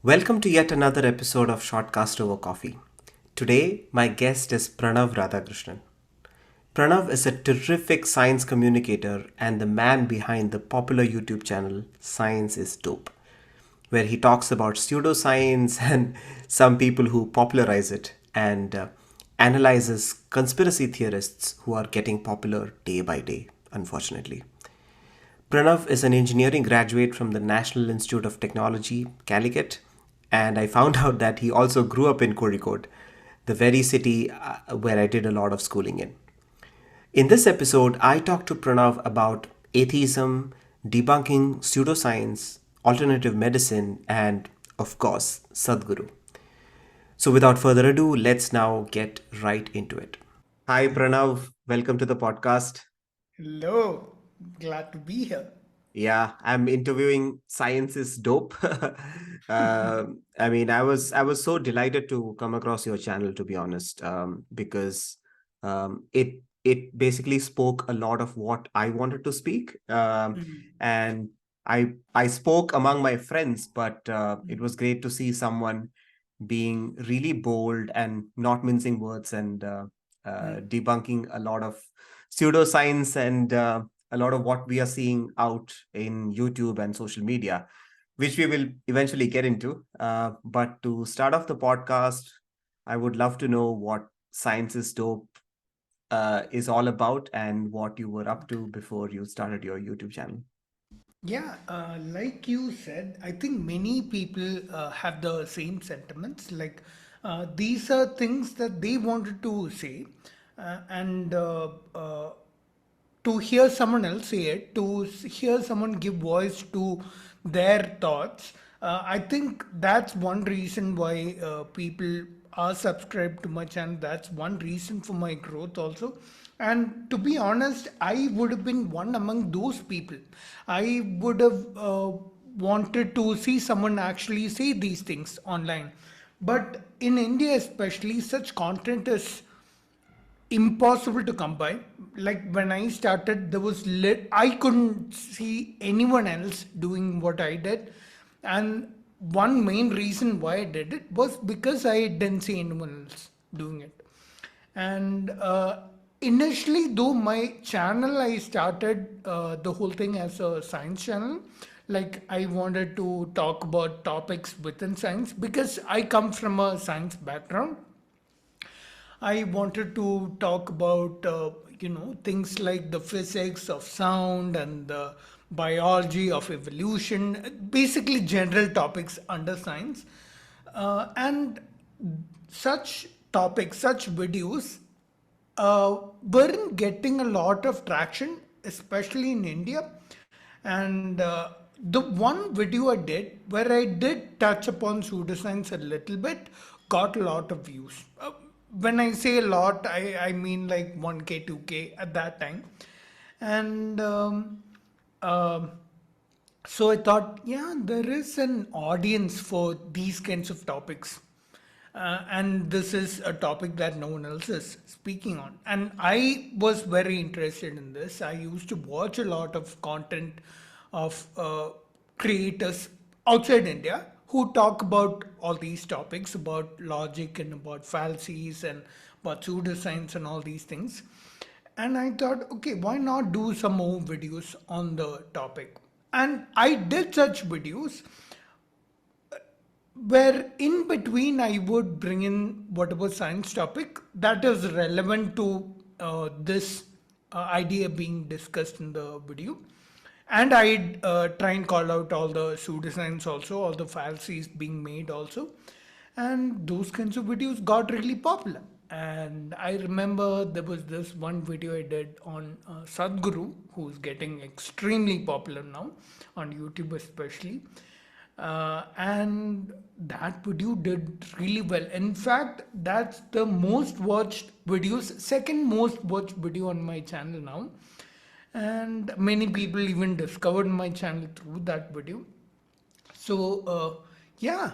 Welcome to yet another episode of Shortcast Over Coffee. Today, my guest is Pranav Radhakrishnan. Pranav is a terrific science communicator and the man behind the popular YouTube channel Science is Dope, where he talks about pseudoscience and some people who popularize it and analyzes conspiracy theorists who are getting popular day by day, unfortunately. Pranav is an engineering graduate from the National Institute of Technology, Calicut, and I found out that he also grew up in Kozhikode, the very city where I did a lot of schooling in. In this episode, I talked to Pranav about atheism, debunking pseudoscience, alternative medicine, and, of course, Sadhguru. So, without further ado, let's now get right into it. Hi, Pranav. Welcome to the podcast. Hello, glad to be here. Yeah, I'm interviewing Science is Dope. I was so delighted to come across your channel, to be honest, because it basically spoke a lot of what I wanted to speak, Mm, and I spoke among my friends, but it mm, was great to see someone being really bold and not mincing words and mm. debunking a lot of pseudoscience and a lot of what we are seeing out in YouTube and social media, which we will eventually get into. But to start off the podcast, I would love to know what Science is Dope is all about and what you were up to before you started your YouTube channel. Yeah, like you said, I think many people have the same sentiments. These are things that they wanted to say, and to hear someone else say it, to hear someone give voice to their thoughts. I think that's one reason why people are subscribed to my channel. That's one reason for my growth also. And to be honest, I would have been one among those people. I would have wanted to see someone actually say these things online. But in India, especially, such content is impossible to come by. Like when I started, I couldn't see anyone else doing what I did, and one main reason why I did it was because I didn't see anyone else doing it. And initially, though my channel, I started the whole thing as a science channel. Like I wanted to talk about topics within science because I come from a science background. I wanted to talk about things like the physics of sound and the biology of evolution, basically general topics under science, and such topics, such videos weren't getting a lot of traction, especially in India. And the one video I did where I did touch upon pseudoscience a little bit got a lot of views. When I say a lot, I mean like 1K, 2K at that time. And um so I thought, yeah, there is an audience for these kinds of topics. And this is a topic that no one else is speaking on. And I was very interested in this. I used to watch a lot of content of creators outside India who talk about all these topics about logic and about fallacies and about pseudoscience and all these things. And I thought, okay, why not do some more videos on the topic? And I did such videos where in between I would bring in whatever science topic that is relevant to this idea being discussed in the video. And I'd try and call out all the pseudoscience also, all the fallacies being made also. And those kinds of videos got really popular. And I remember there was this one video I did on Sadhguru, who's getting extremely popular now on YouTube, especially. And that video did really well. In fact, that's the most watched videos, second most watched video on my channel now. And many people even discovered my channel through that video. So, yeah,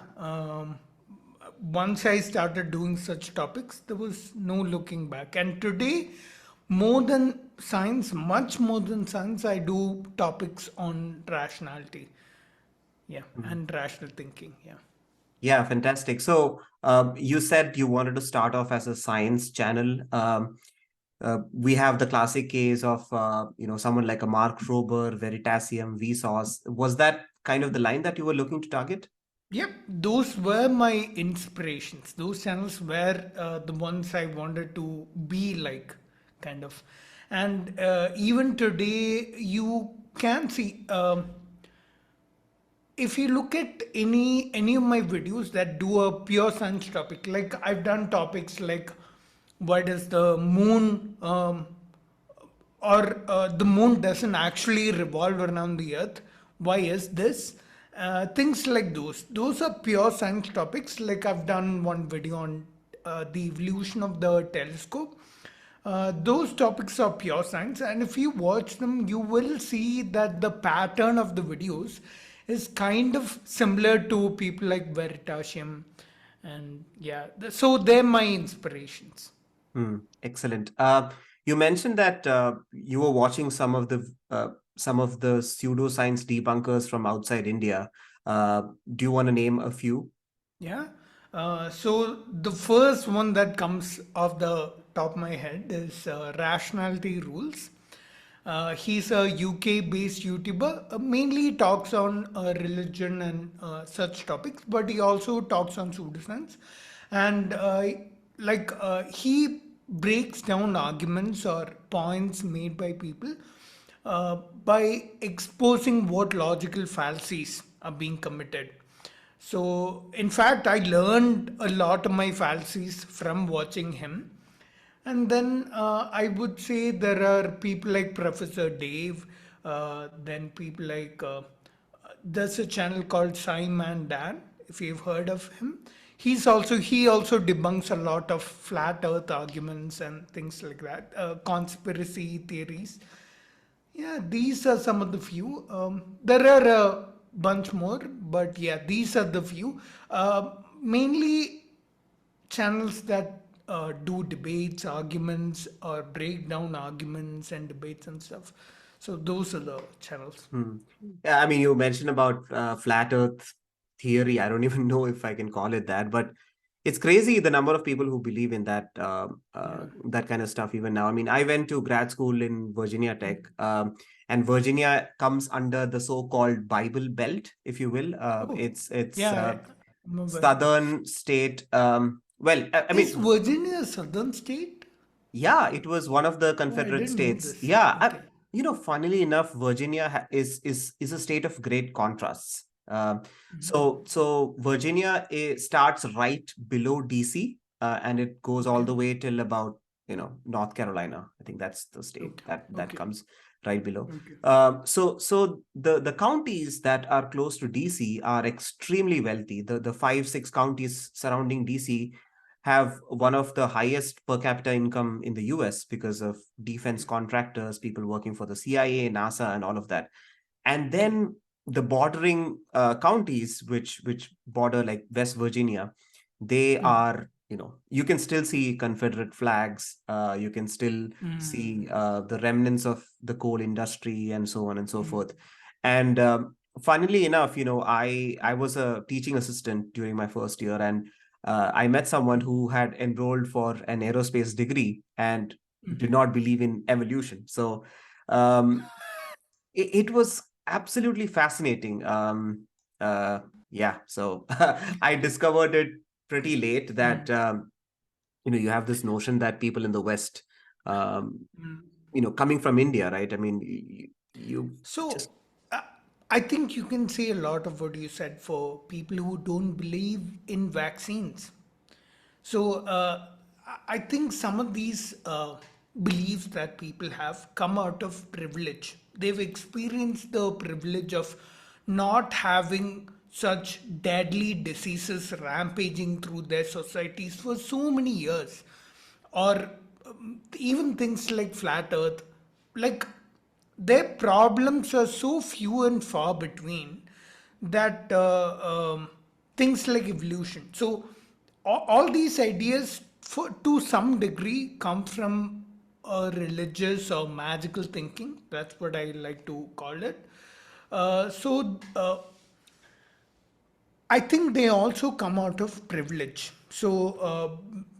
once I started doing such topics, there was no looking back. And today, more than science, much more than science, I do topics on rationality. Yeah, and rational thinking. Yeah. Yeah, fantastic. So, you said you wanted to start off as a science channel. We have the classic case of someone like a Mark Rober, Veritasium, Vsauce. Was that kind of the line that you were looking to target? Yep, those were my inspirations. Those channels were the ones I wanted to be like, kind of. And even today, you can see. If you look at any of my videos that do a pure science topic, like I've done topics like why does the moon or the moon doesn't actually revolve around the earth, why is this, things like those are pure science topics. Like I've done one video on the evolution of the telescope. Those topics are pure science, and if you watch them, you will see that the pattern of the videos is kind of similar to people like Veritasium, and yeah, so they're my inspirations. Excellent. You mentioned that you were watching some of the pseudoscience debunkers from outside India. Do you want to name a few? Yeah. So the first one that comes off the top of my head is Rationality Rules. He's a UK based YouTuber. Mainly talks on religion and such topics, but he also talks on pseudoscience. And he breaks down arguments or points made by people by exposing what logical fallacies are being committed. So, in fact, I learned a lot of my fallacies from watching him. And then I would say there are people like Professor Dave, then people like there's a channel called Simon Dan, if you've heard of him. He also debunks a lot of flat Earth arguments and things like that, conspiracy theories. Yeah, these are some of the few. There are a bunch more, but yeah, these are the few. Mainly channels that do debates, arguments, or break down arguments and debates and stuff. So those are the channels. Hmm. Yeah, I mean, you mentioned about flat Earth theory. I don't even know if I can call it that, but it's crazy the number of people who believe in Yeah. that kind of stuff even now. I mean, I went to grad school in Virginia Tech, and Virginia comes under the so-called Bible Belt, if you will. Oh, It's yeah, I'm aware. southern state. I Is mean, Virginia a southern state? yeah, it was one of the Oh, I Confederate didn't know states. this. Yeah, Okay. funnily enough, Virginia is a state of great contrasts. So Virginia starts right below DC, and it goes all Okay. the way till about North Carolina. I think that's the state Okay. that Okay. comes right below. Okay. So the counties that are close to DC are extremely wealthy. The 5 6 counties surrounding DC have one of the highest per capita income in the US because of defense contractors, people working for the CIA, NASA, and all of that. And Okay. then the bordering counties, which border like West Virginia, they are you can still see Confederate flags. You can still see the remnants of the coal industry and so on and so forth. And funnily enough, I was a teaching assistant during my first year, and I met someone who had enrolled for an aerospace degree and did not believe in evolution. So um, it was absolutely fascinating. Uh, yeah, so I discovered it pretty late that you have this notion that people in the West, um, coming from India, right? I mean, you So, just uh, I think you can say a lot of what you said for people who don't believe in vaccines. So, I think some of these beliefs that people have come out of privilege. They've experienced the privilege of not having such deadly diseases rampaging through their societies for so many years, or even things like flat earth, like their problems are so few and far between that things like evolution. So all these ideas, to some degree, come from religious or magical thinking. That's what I like to call it. So I think they also come out of privilege. So,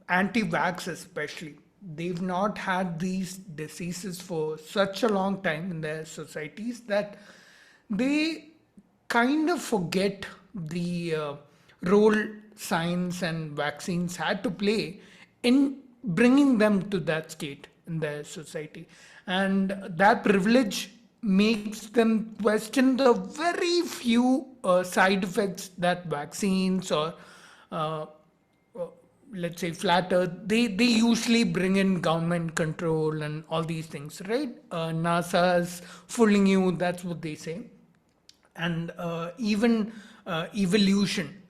anti-vax especially, they've not had these diseases for such a long time in their societies that they kind of forget the role science and vaccines had to play in bringing them to that state in their society. And that privilege makes them question the very few side effects that vaccines or uh, uh, let's say flat earth, they usually bring in government control and all these things, right? NASA's fooling you, that's what they say. And even evolution.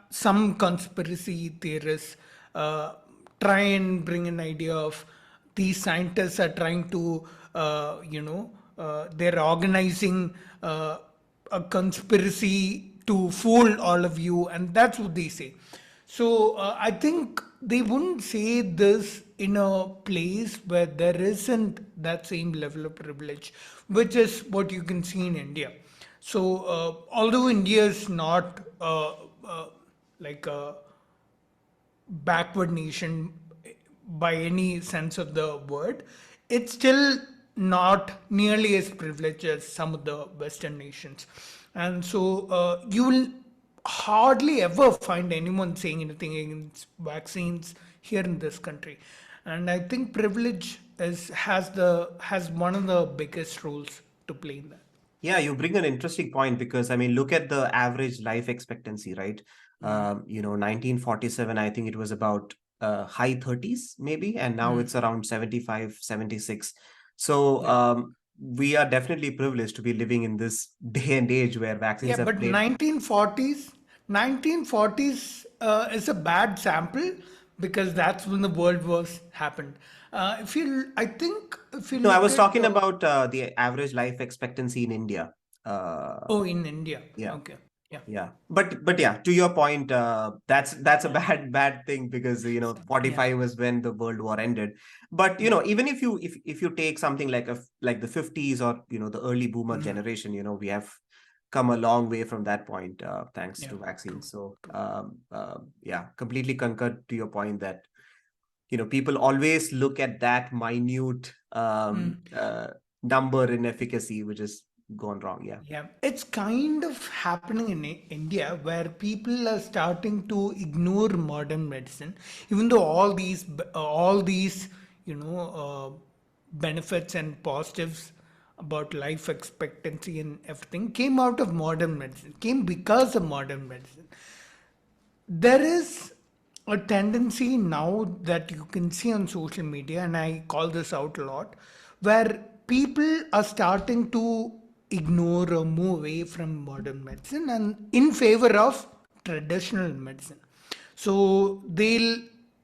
Some conspiracy theorists uh, try and bring an idea of these scientists are trying to, they're organizing a conspiracy to fool all of you, and that's what they say. So I think they wouldn't say this in a place where there isn't that same level of privilege, which is what you can see in India. So although India is not like a backward nation by any sense of the word, it's still not nearly as privileged as some of the Western nations. And so you will hardly ever find anyone saying anything against vaccines here in this country. And I think privilege has one of the biggest roles to play in that. Yeah, you bring an interesting point because I mean, look at the average life expectancy, right? 1947, I think it was about high 30s maybe, and now it's around 75, 76. So Yeah. we are definitely privileged to be living in this day and age where vaccines Yeah, have but played. 1940s is a bad sample because that's when the World Wars happened. I think if you No, I look was at talking about the average life expectancy in India. oh, in India, Yeah. okay, yeah, Yeah, but yeah, to your point, that's a yeah, bad thing because yeah, 45 was when the World War ended. But yeah, even if you take something like like the 50s or the early boomer generation, we have come a long way from that point thanks yeah, to true, vaccines. So true. yeah, completely concur to your point that people always look at that minute number in efficacy, which is gone wrong. Yeah. Yeah, it's kind of happening in India where people are starting to ignore modern medicine, even though all these you know benefits and positives about life expectancy and everything came out of modern medicine, came because of modern medicine. There is a tendency now that you can see on social media, and I call this out a lot, where people are starting to ignore or move away from modern medicine and in favor of traditional medicine. So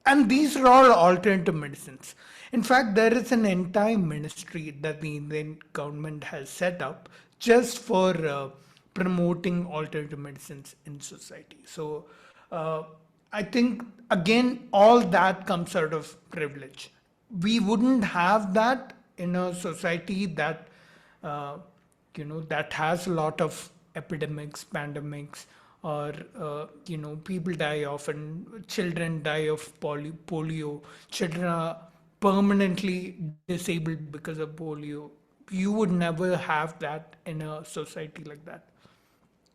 and these are all alternative medicines. In fact, there is an entire ministry that the Indian government has set up just for promoting alternative medicines in society. So uh, I think again, all that comes out of privilege. We wouldn't have that in a society that uh, that has a lot of epidemics, pandemics, or people die often. Children die of polio. Children are permanently disabled because of polio. You would never have that in a society like that.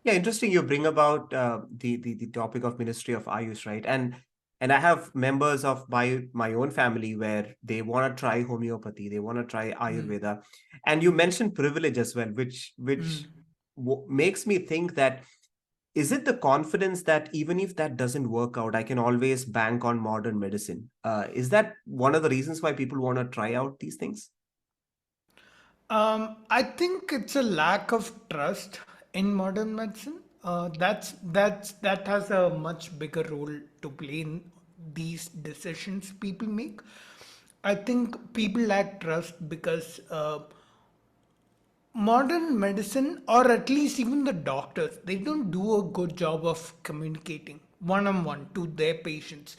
Yeah, interesting. You bring about the topic of Ministry of Ayush, right? And I have members of my own family where they want to try homeopathy, they want to try Ayurveda, and you mentioned privilege as well, which makes me think that is it the confidence that even if that doesn't work out, I can always bank on modern medicine? Is that one of the reasons why people want to try out these things? I think it's a lack of trust in modern medicine. That has a much bigger role to play in these decisions people make. I think people lack trust because modern medicine, or at least even the doctors, they don't do a good job of communicating one on one to their patients.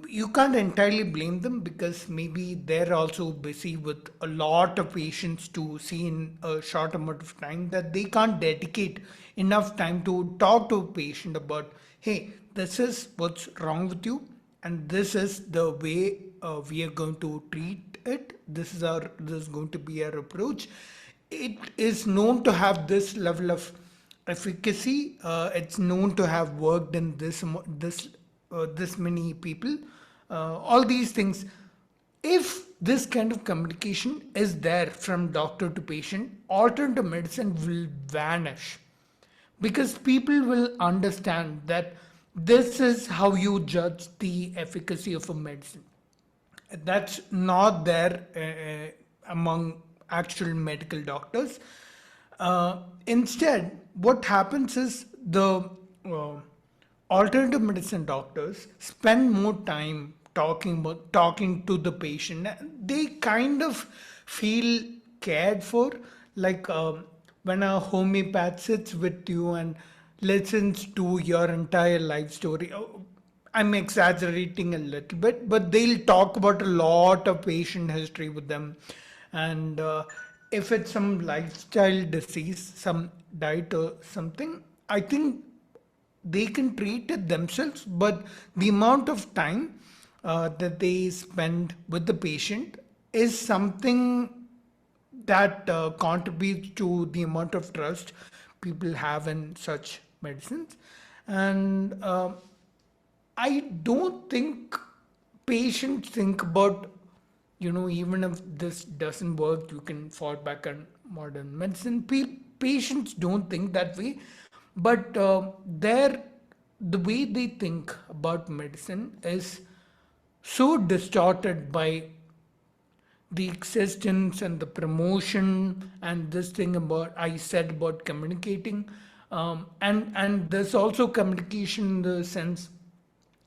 You can't entirely blame them because maybe they're also busy with a lot of patients to see in a short amount of time, that they can't dedicate enough time to talk to a patient about, hey, this is what's wrong with you, and this is the way we are going to treat it. This is going to be our approach. It is known to have this level of efficacy. It's known to have worked in this many people. All these things. If this kind of communication is there from doctor to patient, alternative medicine will vanish, because people will understand that this is how you judge the efficacy of a medicine. That's not there among actual medical doctors. Instead, what happens is the uh, alternative medicine doctors spend more time talking to the patient. They kind of feel cared for, like when a homeopath sits with you and listens to your entire life story. I'm exaggerating a little bit, but they'll talk about a lot of patient history with them. And if it's some lifestyle disease, some diet or something, I think they can treat it themselves, but the amount of time that they spend with the patient is something that contributes to the amount of trust people have in such medicines. And I don't think patients think about, even if this doesn't work, you can fall back on modern medicine. Patients don't think that way, but the way they think about medicine is so distorted by the existence and the promotion and this thing about I said about communicating, and there's also communication in the sense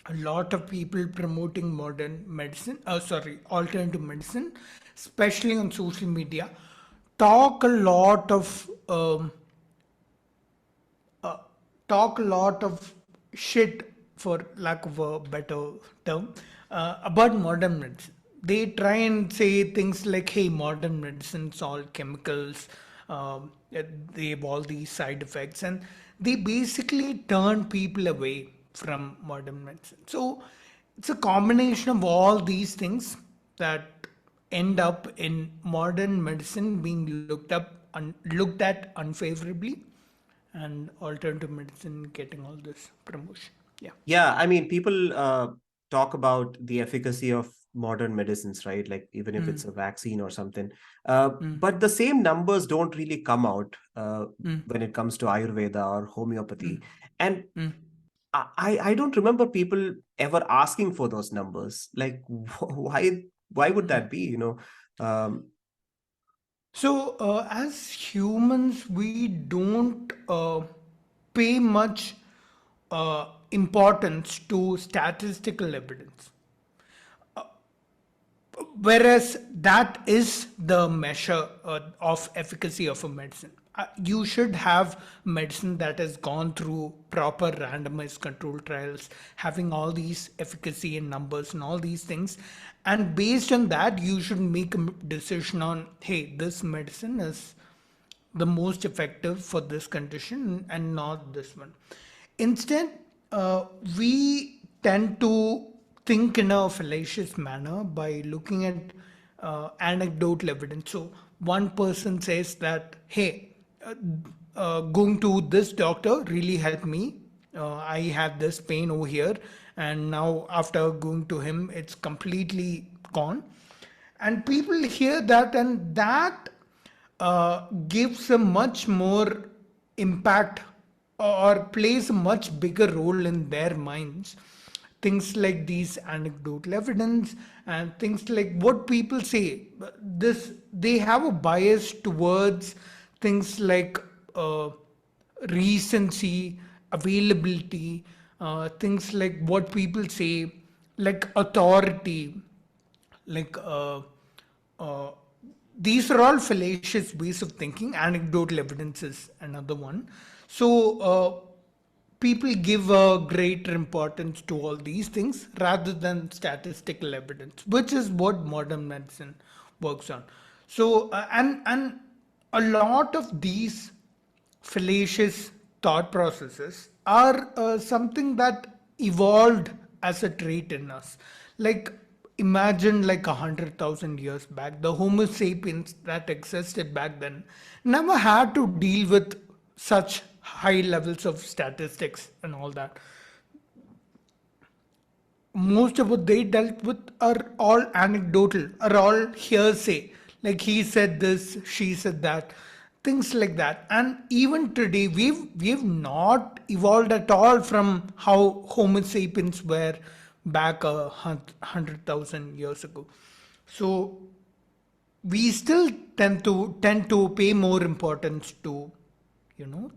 a lot of people promoting modern medicine, alternative medicine, especially on social media, talk a lot of uh, talk a lot of shit, for lack of a better term, about modern medicine. They try and say things like, hey, modern medicine's all chemicals, they have all these side effects, and they basically turn people away from modern medicine. So it's a combination of all these things that end up in modern medicine being looked at unfavorably, and alternative medicine getting all this promotion. Yeah. Yeah, I mean, people talk about the efficacy of modern medicines, right? Like even if it's a vaccine or something. But the same numbers don't really come out when it comes to Ayurveda or homeopathy. And I don't remember people ever asking for those numbers. Like, why would that be? Um, So, as humans, we don't pay much importance to statistical evidence, whereas that is the measure of efficacy of a medicine. You should have medicine that has gone through proper randomized control trials, having all these efficacy and numbers and all these things, and based on that you should make a decision on, hey, this medicine is the most effective for this condition and not this one. Instead, we tend to think in a fallacious manner by looking at anecdotal evidence. So, one person says that, hey, going to this doctor really helped me. I had this pain over here, and now after going to him, it's completely gone. And people hear that, and that gives a much more impact, or plays a much bigger role in their minds. Things like these anecdotal evidence and things like what people say, this they have a bias towards things like recency, availability, things like what people say, like authority, like uh, these are all fallacious ways of thinking. Anecdotal evidence is another one. So people give a greater importance to all these things rather than statistical evidence, which is what modern medicine works on. So, and a lot of these fallacious thought processes are something that evolved as a trait in us. Like, imagine like 100,000 years back, the Homo sapiens that existed back then never had to deal with such high levels of statistics and all that. Most of what they dealt with are all anecdotal, are all hearsay. Like he said this, she said that, things like that. And even today, we've not evolved at all from how Homo sapiens were back 100,000 years ago. So we still tend to pay more importance to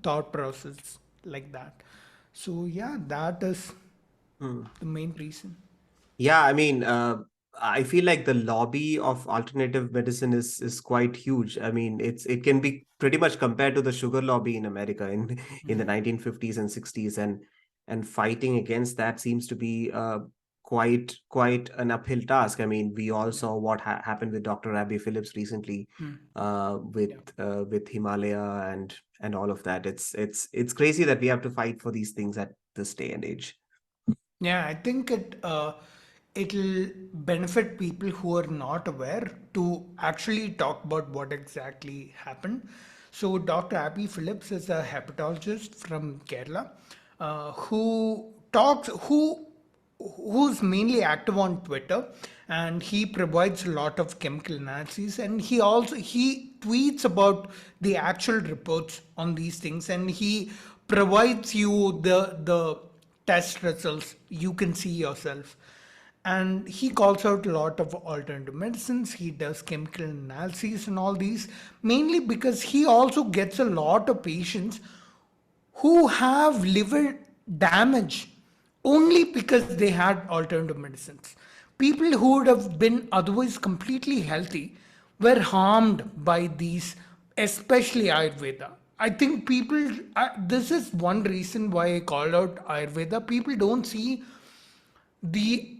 thought process like that. So yeah, that is Hmm. the main reason. Yeah, I mean, I feel like the lobby of alternative medicine is quite huge. I mean, it can be pretty much compared to the sugar lobby in America in the 1950s and 60s, and fighting against that seems to be quite an uphill task. I mean, we all saw what happened with Dr. Abby Phillips recently, Hmm. Yeah. with Himalaya and all of that. It's crazy that we have to fight for these things at this day and age. Yeah, I think it'll benefit people who are not aware to actually talk about what exactly happened. So Dr. Abby Phillips is a hepatologist from Kerala, who's mainly active on Twitter, and he provides a lot of chemical analyses, and he tweets about the actual reports on these things, and he provides you the test results you can see yourself. And he calls out a lot of alternative medicines, he does chemical analyses and all these, mainly because he also gets a lot of patients who have liver damage only because they had alternative medicines. People who would have been otherwise completely healthy were harmed by these, especially Ayurveda. I think this is one reason why I called out Ayurveda. People don't see the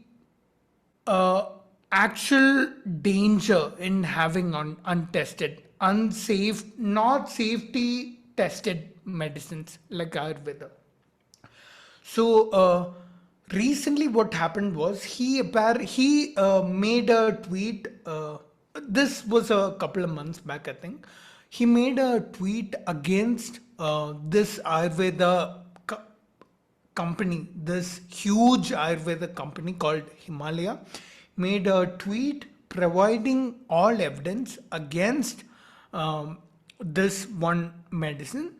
uh, actual danger in having untested, unsafe, not safety tested medicines like Ayurveda. So recently, what happened was he made a tweet. This was a couple of months back, I think. He made a tweet against this Ayurveda company, this huge Ayurveda company called Himalaya, made a tweet providing all evidence against this one medicine,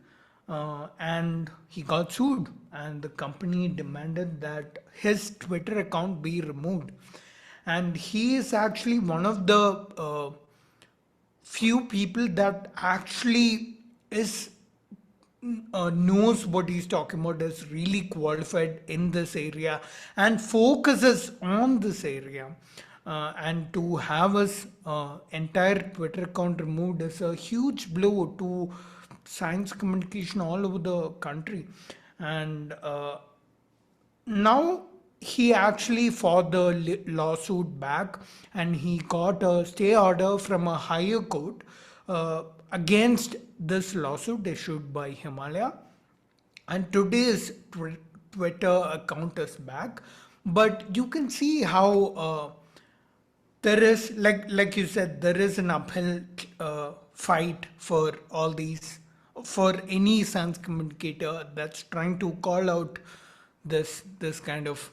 and he got sued. And the company demanded that his Twitter account be removed. And he is actually one of the few people that actually is knows what he's talking about, is really qualified in this area and focuses on this area. And to have his entire Twitter account removed is a huge blow to science communication all over the country. And now he actually fought the lawsuit back, and he got a stay order from a higher court against this lawsuit issued by Himalaya. And today's Twitter account is back. But you can see how there is, like you said, there is an uphill fight for all these, for any science communicator that's trying to call out this kind of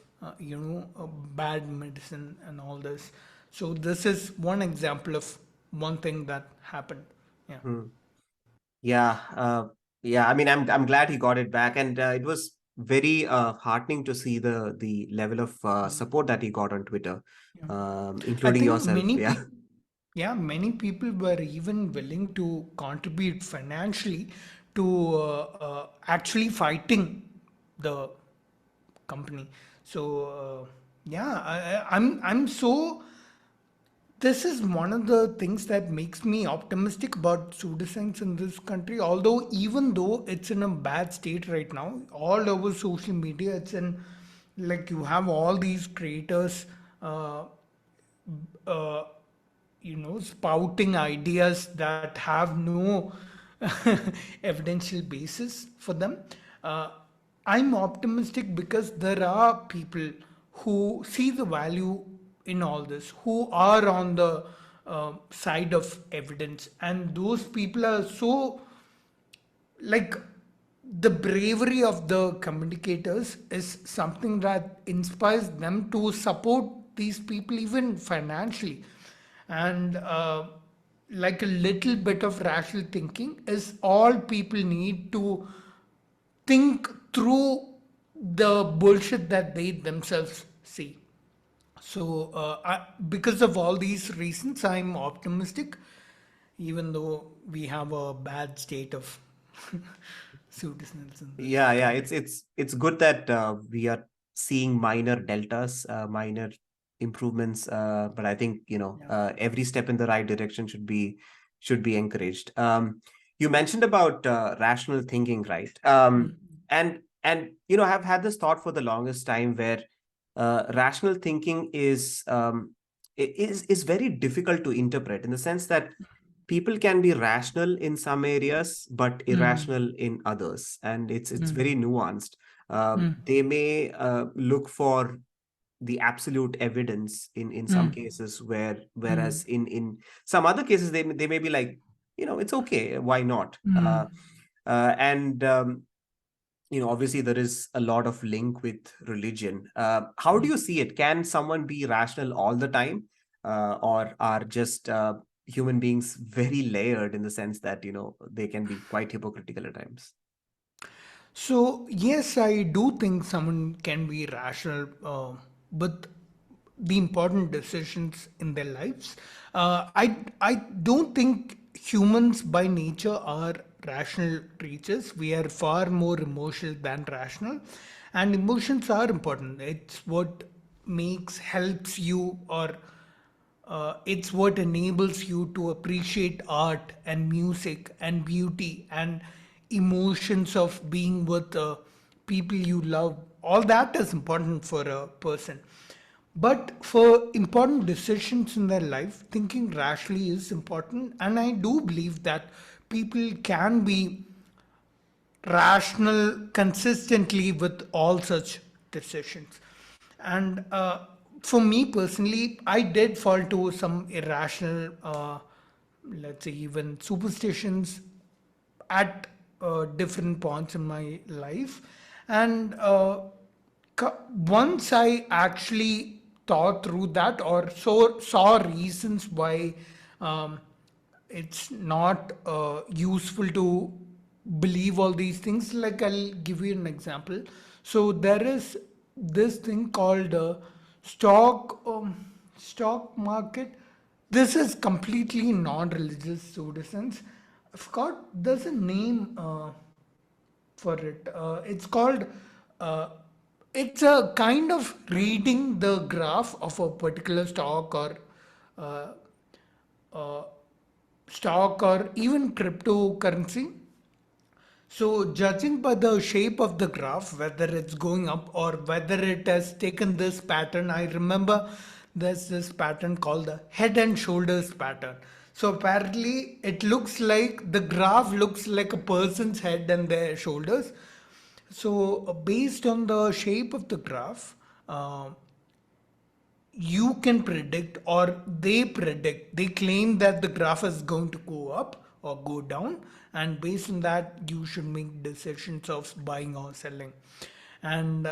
bad medicine and all this. So this is one example of one thing that happened. Yeah. Hmm. Yeah, yeah. I mean, I'm glad he got it back, and it was very heartening to see the level of support that he got on Twitter, Yeah. I including think yourself. many Yeah. people, yeah, many people were even willing to contribute financially to actually fighting the company. So yeah, I'm so This is one of the things that makes me optimistic about pseudoscience in this country. Although, even though it's in a bad state right now, all over social media, it's in like you have all these creators, uh, uh, spouting ideas that have no evidential basis for them. Uh, I'm optimistic because there are people who see the value in all this, who are on the side of evidence, and those people are so like the bravery of the communicators is something that inspires them to support these people even financially. And like a little bit of rational thinking is all people need to think through the bullshit that they themselves see. So, because of all these reasons, I'm optimistic, even though we have a bad state of pseudoscience in this Yeah, country. it's good that we are seeing minor deltas, minor improvements. But I think Yeah. every step in the right direction should be encouraged. You mentioned about rational thinking, right? And I've had this thought for the longest time where rational thinking is very difficult to interpret in the sense that people can be rational in some areas but Mm, irrational in others, and it's mm, very nuanced. mm, They may look for the absolute evidence in some mm, cases, whereas mm, in some other cases they may be like, it's okay, why not? mm. And Obviously there is a lot of link with religion. How do you see it? Can someone be rational all the time, or are just human beings very layered in the sense that they can be quite hypocritical at times? So, yes, I do think someone can be rational with the important decisions in their lives. I don't think humans by nature are rational creatures. We are far more emotional than rational, and emotions are important. It's what helps you, or it's what enables you to appreciate art and music and beauty and emotions of being with people you love. All that is important for a person. But for important decisions in their life, thinking rationally is important. And I do believe that people can be rational consistently with all such decisions. And for me personally, I did fall to some irrational, let's say, even superstitions at different points in my life. And once I actually thought through that, or saw reasons why um, it's not useful to believe all these things. Like, I'll give you an example. So there is this thing called stock market. This is completely non-religious pseudoscience. I forgot. There's a name for it. It's called. Uh, it's a kind of reading the graph of a particular uh, uh, stock or even cryptocurrency. So, judging by the shape of the graph, whether it's going up or whether it has taken this pattern, I remember there's this pattern called the head and shoulders pattern. So, apparently, it looks like the graph looks like a person's head and their shoulders. So, based on the shape of the graph, uh, you can predict, or they claim that the graph is going to go up or go down, and based on that you should make decisions of buying or selling. And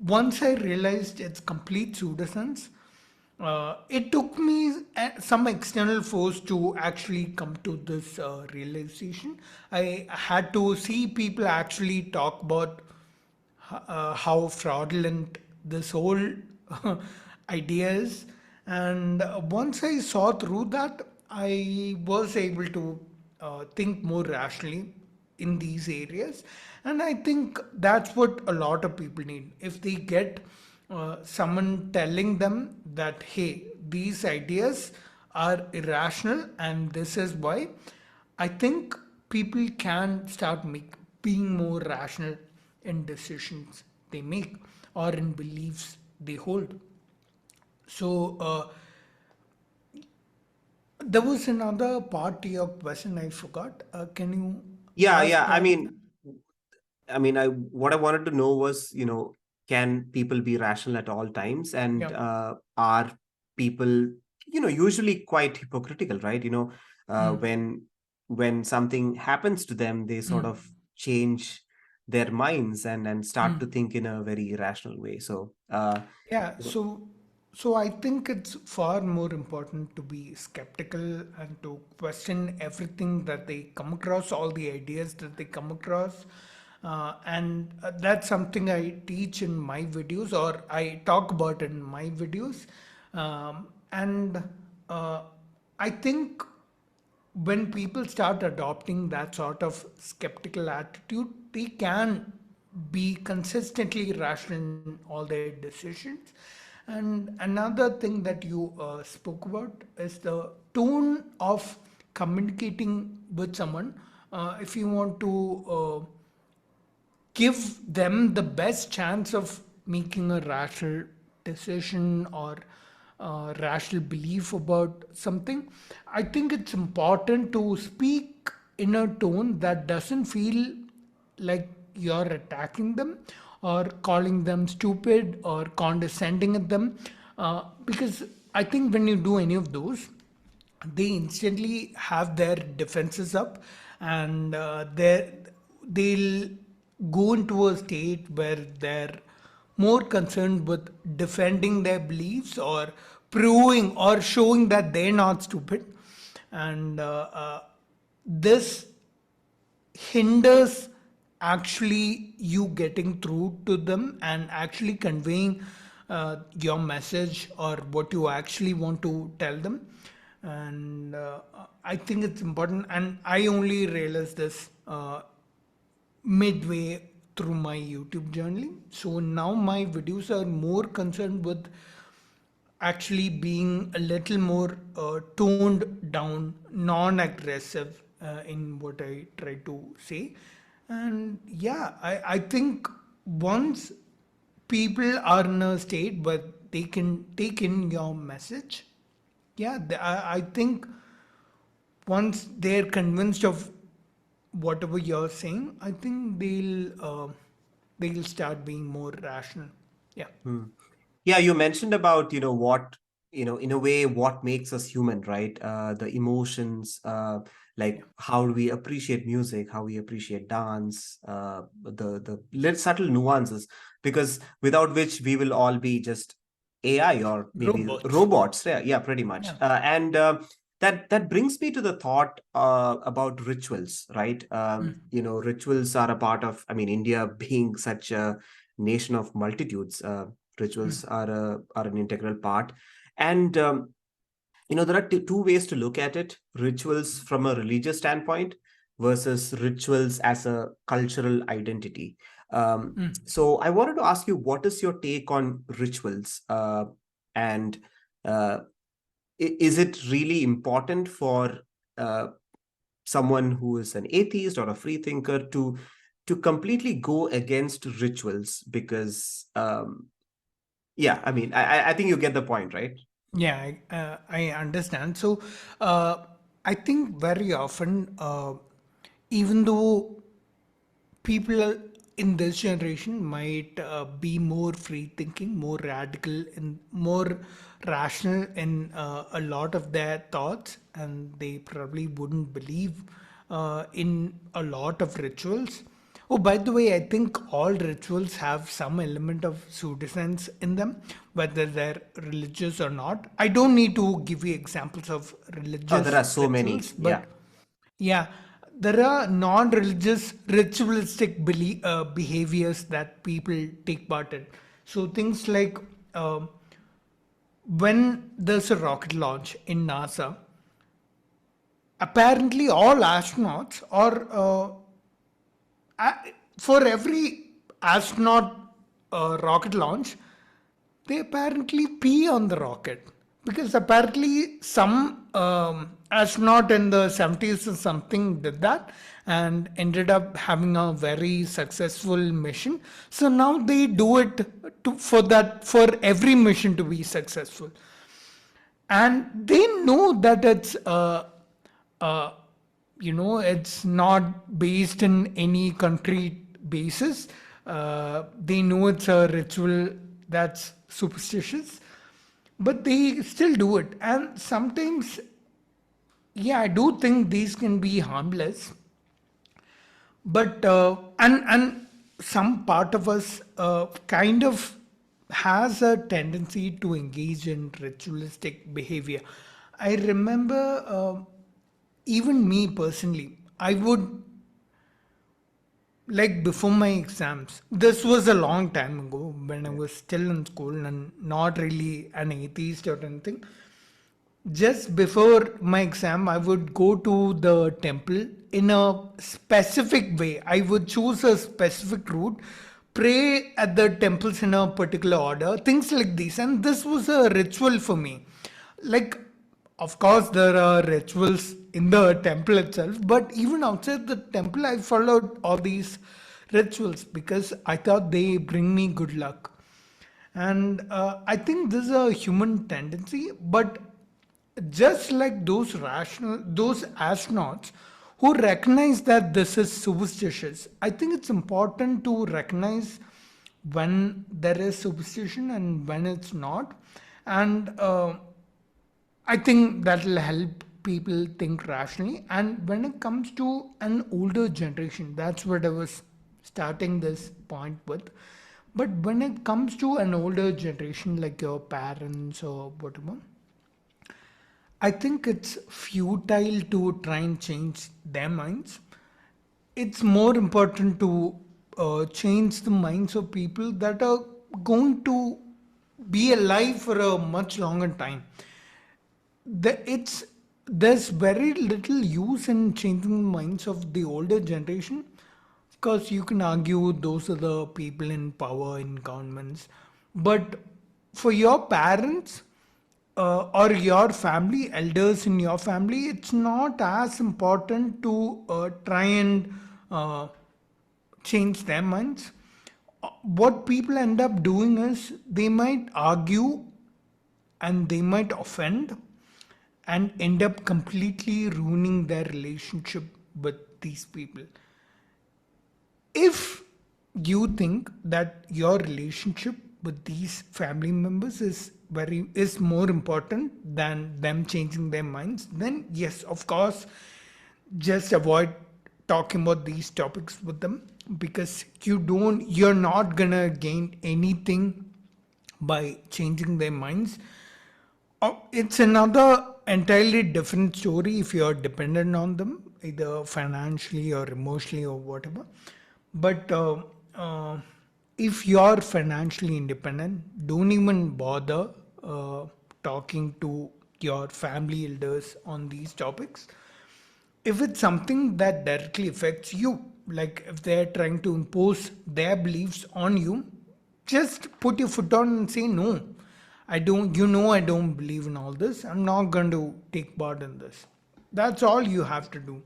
once I realized it's complete pseudoscience, it took me some external force to actually come to this realization. I had to see people actually talk about how fraudulent this whole idea is. And once I saw through that, I was able to think more rationally in these areas. And I think that's what a lot of people need. If they get someone telling them that, hey, these ideas are irrational and this is why, I think people can start being more rational in decisions they make or in beliefs they hold. So, there was another part to your question I forgot. Can you Yeah, ask yeah. that again? I what I wanted to know was, can people be rational at all times, and Yeah. are people, usually quite hypocritical, right? When something happens to them, they sort of change their minds and start to think in a very irrational way. So, Yeah, you know, so I think it's far more important to be skeptical and to question everything that they come across, all the ideas that they come across. And that's something I teach in my videos or I talk about in my videos. And I think when people start adopting that sort of skeptical attitude, they can be consistently rational in all their decisions. And another thing that you spoke about is the tone of communicating with someone. If you want to give them the best chance of making a rational decision or rational belief about something, I think it's important to speak in a tone that doesn't feel like you're attacking them or calling them stupid or condescending at them. Because I think when you do any of those, they instantly have their defenses up and they'll go into a state where they're more concerned with defending their beliefs or proving or showing that they're not stupid. And this hinders actually you getting through to them and actually conveying your message or what you actually want to tell them. And I think it's important, and I only realized this midway through my YouTube journey. So now my videos are more concerned with actually being a little more toned down, non aggressive in what I try to say. And yeah, I think once people are in a state where they can take in your message, yeah, I think once they're convinced of whatever you're saying, I think they'll start being more rational. Yeah. hmm. Yeah, you mentioned about, what, in a way, what makes us human, right? The emotions, Yeah. like how we appreciate music, how we appreciate dance, the little subtle nuances, because without which we will all be just AI or maybe Robots. robots. Yeah, yeah, pretty much. Yeah. And that brings me to the thought about rituals, right? Rituals are a part of, India being such a nation of multitudes. Rituals are an integral part, and there are two ways to look at it: rituals from a religious standpoint versus rituals as a cultural identity. So I wanted to ask you, what is your take on rituals, and uh, is it really important for uh, someone who is an atheist or a free thinker to completely go against rituals? Because yeah, I think you get the point, right? Yeah, I understand. So, uh, I think very often, even though people in this generation might be more free thinking, more radical, and more rational in a lot of their thoughts, and they probably wouldn't believe in a lot of rituals. Oh, by the way, I think all rituals have some element of pseudoscience in them, whether they're religious or not. I don't need to give you examples of Oh, there religious are so many. rituals, Yeah. but yeah, there are non-religious ritualistic behaviors that people take part in. So things like um, when there's a rocket launch in NASA, apparently all astronauts or for every astronaut rocket launch, they apparently pee on the rocket because apparently some astronaut in the 70s or something did that and ended up having a very successful mission. So now they do it for every mission to be successful, and they know that uh, it's not based in any concrete basis. They know it's a ritual that's superstitious, but they still do it. And sometimes, yeah, I do think these can be harmless, but and some part of us kind of has a tendency to engage in ritualistic behavior. I remember, even me personally, I would, like, before my exams, this was a long time ago when I Yeah. was still in school and not really an atheist or anything. Just before my exam, I would go to the temple in a specific way. I would choose a specific route, pray at the temples in a particular order, things like this. And this was a ritual for me. Like, of course, there are rituals in the temple itself, but even outside the temple, I followed all these rituals because I thought they bring me good luck. And I think this is a human tendency, but just like those astronauts who recognize that this is superstitious, I think it's important to recognize when there is superstition and when it's not. And I think that will help people think rationally. And when it comes to an older generation, that's what I was starting this point with. But when it comes to an older generation, like your parents or whatever, I think it's futile to try and change their minds. It's more important to change the minds of people that are going to be alive for a much longer time. There's very little use in changing the minds of the older generation, because you can argue those are the people in power in governments, but for your parents, or your family elders in your family, it's not as important to try and uh, change their minds. What people end up doing is they might argue and they might offend and end up completely ruining their relationship with these people. If you think that your relationship with these family members is more important than them changing their minds, then yes, of course, just avoid talking about these topics with them, because you're not gonna gain anything by changing their minds. It's another entirely different story if you're dependent on them, either financially or emotionally or whatever. But uh, if you're financially independent, don't even bother talking to your family elders on these topics. If it's something that directly affects you, like if they're trying to impose their beliefs on you, just put your foot on and say no. I don't believe in all this. I'm not going to take part in this. That's all you have to do.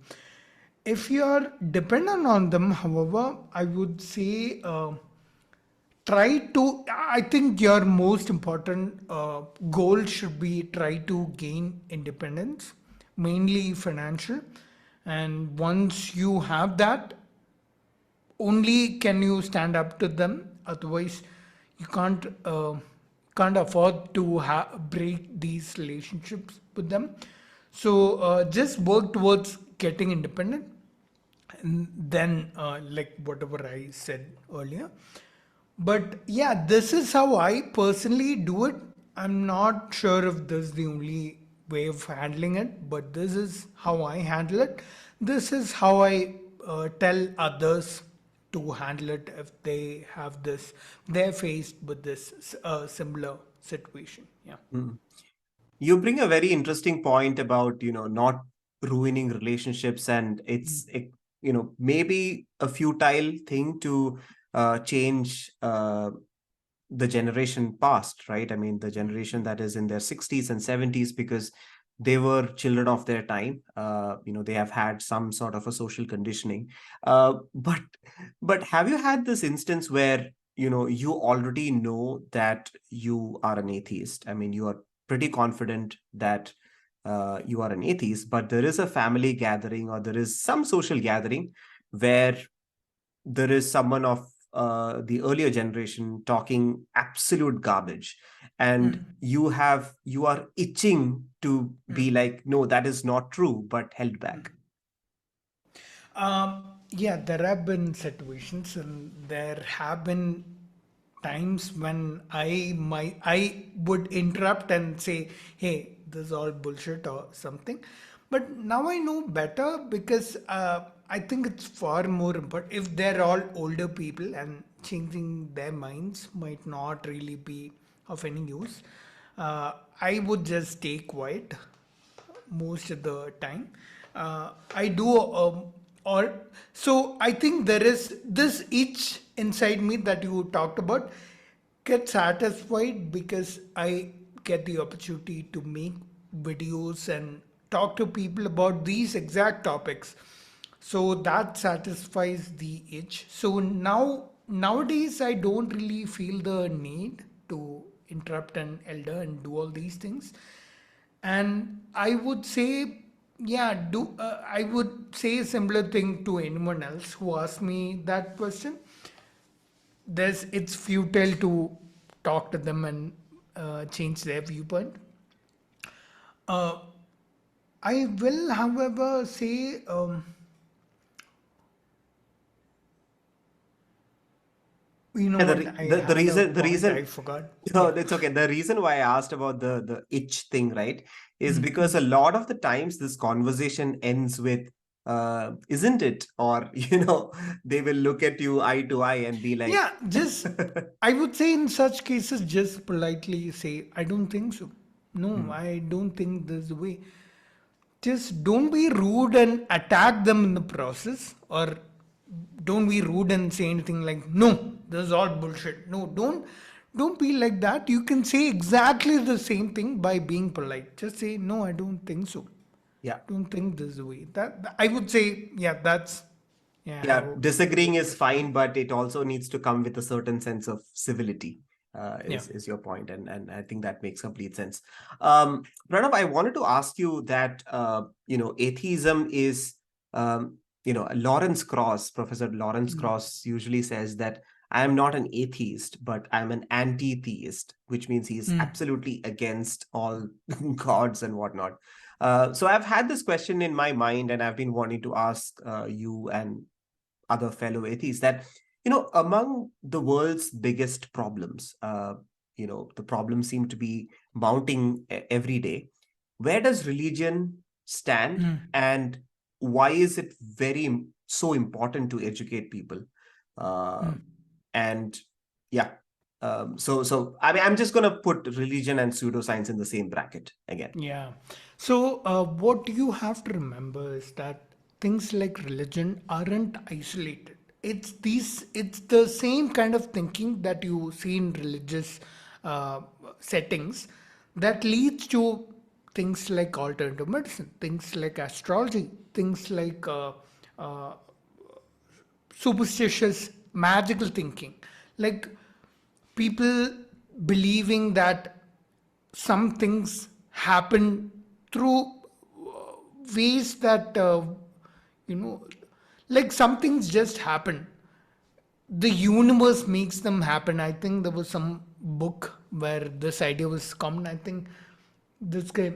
If you're dependent on them, however, I would say, try to, I think your most important goal should be try to gain independence, mainly financial. And once you have that, only can you stand up to them. Otherwise, you can't afford to break these relationships with them. So just work towards getting independent, and then like whatever I said earlier. But yeah, this is how I personally do it. I'm not sure if this is the only way of handling it, but this is how I handle it. This is how I tell others to handle it if they're faced with this similar situation. Yeah. Mm. You bring a very interesting point about, not ruining relationships, and maybe a futile thing to change the generation past, right? I mean, the generation that is in their 60s and 70s, because they were children of their time. They have had some sort of a social conditioning. But have you had this instance where, you already know that you are an atheist? I mean, you are pretty confident that you are an atheist, but there is a family gathering or there is some social gathering where there is someone of the earlier generation talking absolute garbage, and you are itching to be like, no, that is not true, but held back. Yeah, there have been situations, and there have been times when I would interrupt and say, "Hey, this is all bullshit" or something. But now I know better, because I think it's far more important if they're all older people, and changing their minds might not really be of any use. I would just stay quiet most of the time. I do all. So I think there is this itch inside me that you talked about get satisfied because I get the opportunity to make videos and talk to people about these exact topics. So that satisfies the itch. So nowadays I don't really feel the need to interrupt an elder and do all these things. And I would say, yeah, do I would say a similar thing to anyone else who asks me that question. It's futile to talk to them and change their viewpoint. Uh, I will, however, say, you know Yeah, what, I the had a reason the point, reason I forgot. no, Yeah. it's okay. The reason why I asked about the itch thing, right, is because a lot of the times this conversation ends with isn't it? Or they will look at you eye to eye and be like, Yeah, just I would say in such cases, just politely say, I don't think so. No, "Hmm, I don't think there's a way. Just don't be rude and attack them in the process, or don't be rude and say anything like, no, this is all bullshit. No, don't be like that. You can say exactly the same thing by being polite. Just say, no, I don't think so. yeah. Don't think this is the way. I would say, yeah, that's yeah, Yeah, how I disagreeing would is respond. fine, but it also needs to come with a certain sense of civility, Yeah. is your point, and I think that makes complete sense. Pranav, I wanted to ask you that atheism is Lawrence Cross, Professor Lawrence Cross usually says that I am not an atheist, but I'm an anti-theist, which means he's absolutely against all gods and whatnot. So I've had this question in my mind, and I've been wanting to ask you and other fellow atheists that among the world's biggest problems, the problems seem to be mounting every day. Where does religion stand, and why is it so important to educate people? And yeah, so I mean, I'm just going to put religion and pseudoscience in the same bracket again. Yeah. So, what you have to remember is that things like religion aren't isolated. It's the same kind of thinking that you see in religious uh, settings that leads to things like alternative medicine, things like astrology, things like uh, superstitious magical thinking, like people believing that some things happen through ways that you know like some things just happen, the universe makes them happen. I think there was some book where this idea was common. I think this guy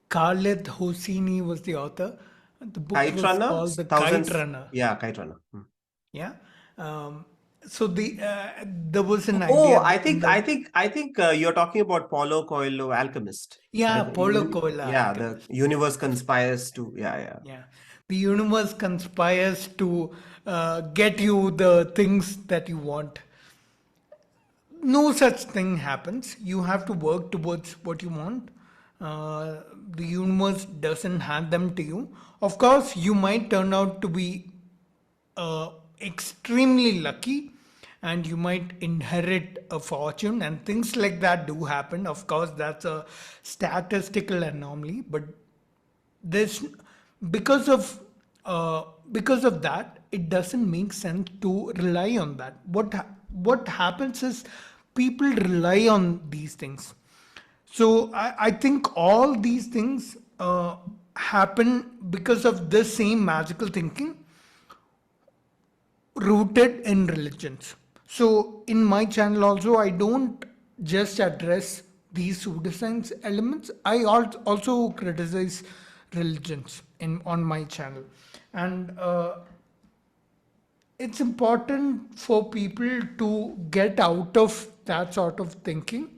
Khaled Hosseini was the author. The book Kite was runner, called The Kite thousands. Runner. Yeah, kite runner. Yeah. Um, so there was an Oh, idea I in think the I think I think you're talking about Paulo Coelho, Alchemist, yeah where Paulo Coelho yeah, the Alchemist. universe conspires to, yeah, yeah. Yeah, the universe conspires to get you the things that you want. No such thing happens. You have to work towards what you want. The universe doesn't hand them to you. Of course, you might turn out to be uh, extremely lucky, and you might inherit a fortune, and things like that do happen. Of course, that's a statistical anomaly, but there's because of uh, because of that, it doesn't make sense to rely on that. What happens is people rely on these things. So I think all these things happen because of this same magical thinking rooted in religions. So in my channel also, I don't just address these pseudoscience elements. I also criticize religions in on my channel, and it's important for people to get out of that sort of thinking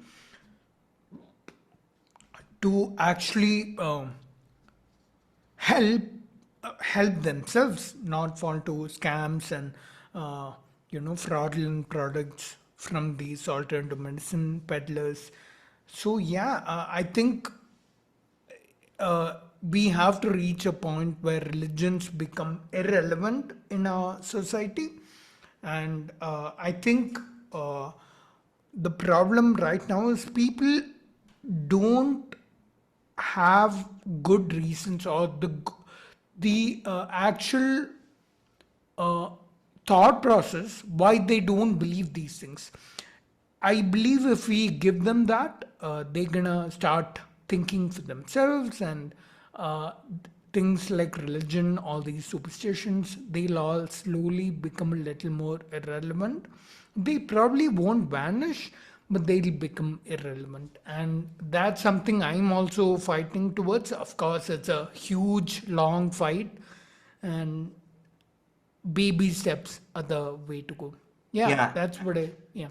to actually help help themselves not fall to scams and fraudulent products from these alternative medicine peddlers. So yeah, I think we have to reach a point where religions become irrelevant in our society, and I think the problem right now is people don't have good reasons, or the actual uh, thought process why they don't believe these things. I believe if we give them that, they're gonna start thinking for themselves, and uh, things like religion, all these superstitions, they'll all slowly become a little more irrelevant. They probably won't vanish, but they'll become irrelevant. And that's something I'm also fighting towards. Of course, it's a huge, long fight, and baby steps are the way to go. Yeah, Yeah, that's what yeah.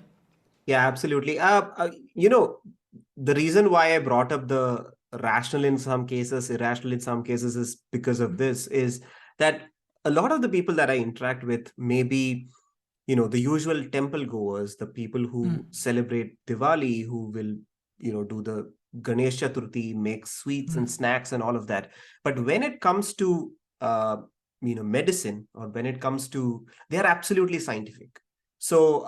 yeah, absolutely. The reason why I brought up the rational in some cases, irrational in some cases is because of this, is that a lot of the people that I interact with, maybe, the usual temple goers, the people who celebrate Diwali, who will, do the Ganesh Chaturthi, make sweets and snacks and all of that. But when it comes to, medicine, or when it comes to, they are absolutely scientific. So,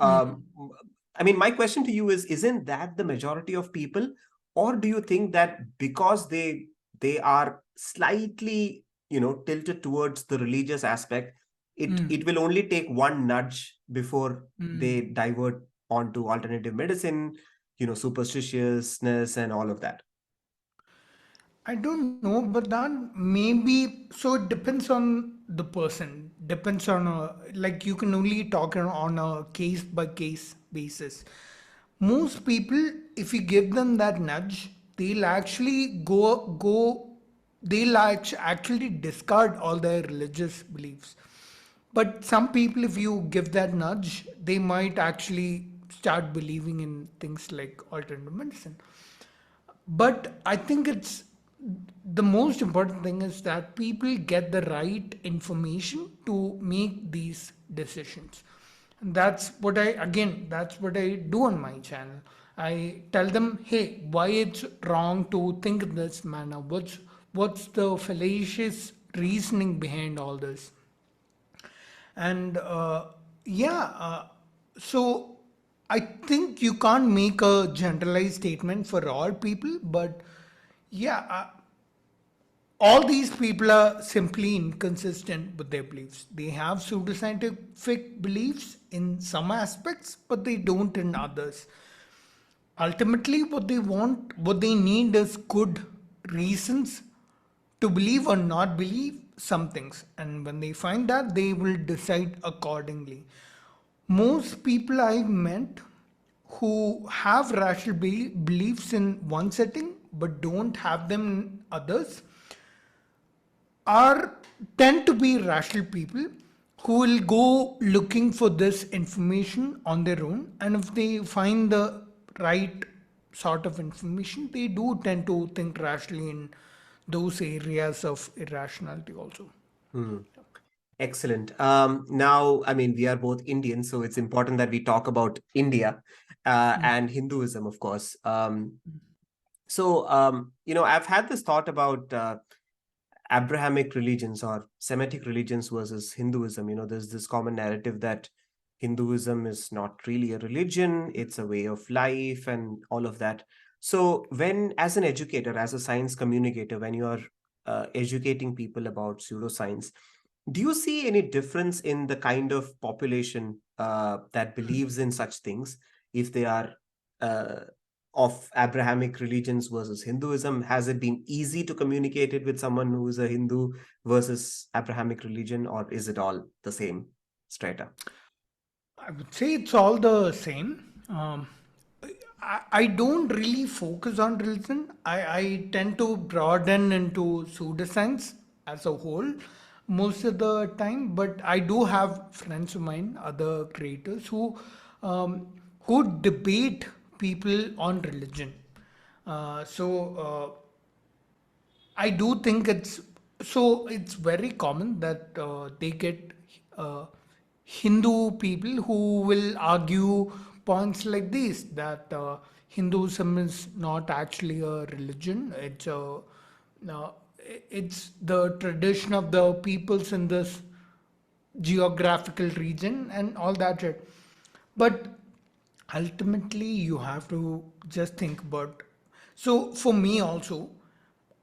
I mean, my question to you is, isn't that the majority of people? Or do you think that because they are slightly, tilted towards the religious aspect, it will only take one nudge before they divert onto alternative medicine, superstitiousness and all of that? I don't know, but that maybe so it depends on the person. Depends on like you can only talk on a case by case basis. Most people, if you give them that nudge, they'll actually go. They'll actually discard all their religious beliefs. But some people, if you give that nudge, they might actually start believing in things like alternative medicine. But I think it's the most important thing is that people get the right information to make these decisions. And that's what I do on my channel. I tell them, hey, why it's wrong to think in this manner. What's the fallacious reasoning behind all this? And yeah, so I think you can't make a generalized statement for all people, but yeah, all these people are simply inconsistent with their beliefs. They have pseudoscientific beliefs in some aspects, but they don't in others. Ultimately, what they need is good reasons to believe or not believe some things. And when they find that, they will decide accordingly. Most people I've met who have rational beliefs in one setting but don't have them in others are tend to be rational people who will go looking for this information on their own, and if they find the right sort of information, they do tend to think rationally in those areas of irrationality also. Hmm. Excellent. Now, I mean, we are both Indians, so it's important that we talk about India and Hinduism, of course. I've had this thought about Abrahamic religions or Semitic religions versus Hinduism. There's this common narrative that Hinduism is not really a religion, it's a way of life, and all of that. So, when, as an educator, as a science communicator, when you are educating people about pseudoscience, do you see any difference in the kind of population that believes in such things, if they are uh, of Abrahamic religions versus Hinduism? Has it been easy to communicate it with someone who is a Hindu versus Abrahamic religion, or is it all the same straight up? I would say it's all the same. I don't really focus on religion. I tend to broaden into pseudoscience as a whole most of the time. But I do have friends of mine, other creators, um, who debate people on religion. I do think it's very common that they get uh, Hindu people who will argue points like this, that Hinduism is not actually a religion. Uh, it's the tradition of the peoples in this geographical region and all that shit. But ultimately, you have to just think about. So, for me also,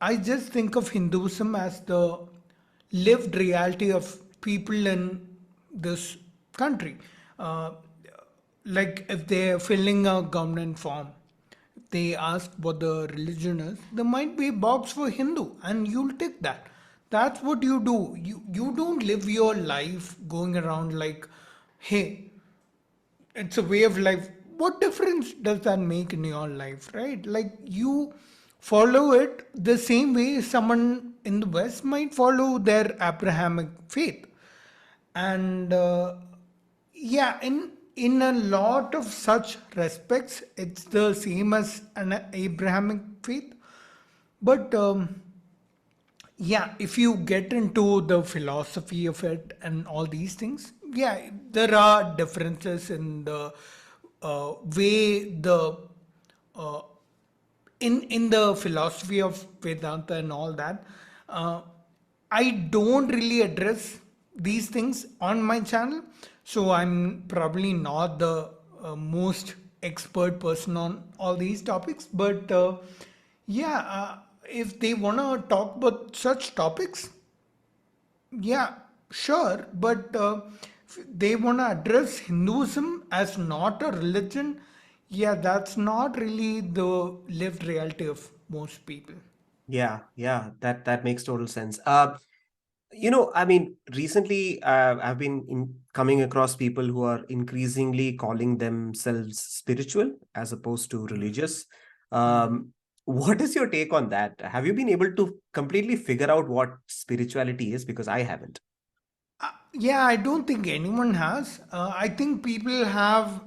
I just think of Hinduism as the lived reality of people in this country. Uh, like if they're filling a government form, they ask what the religion is, there might be a box for Hindu, and you'll take that. That's what you do. You don't live your life going around like, hey, it's a way of life. What difference does that make in your life, right? Like you follow it the same way someone in the West might follow their Abrahamic faith. And yeah, in a lot of such respects, it's the same as an Abrahamic faith. But yeah, if you get into the philosophy of it and all these things, yeah, there are differences in the way the uh, in the philosophy of Vedanta and all that. uh, I don't really address these things on my channel, so I'm probably not the most expert person on all these topics. But yeah, if they want to talk about such topics, yeah, sure. But if they want to address Hinduism as not a religion, yeah, that's not really the lived reality of most people. Yeah, yeah, that makes total sense. I mean, recently I've been coming across people who are increasingly calling themselves spiritual as opposed to religious. Um, what is your take on that? Have you been able to completely figure out what spirituality is? Because I haven't. Yeah, I don't think anyone has. I think people have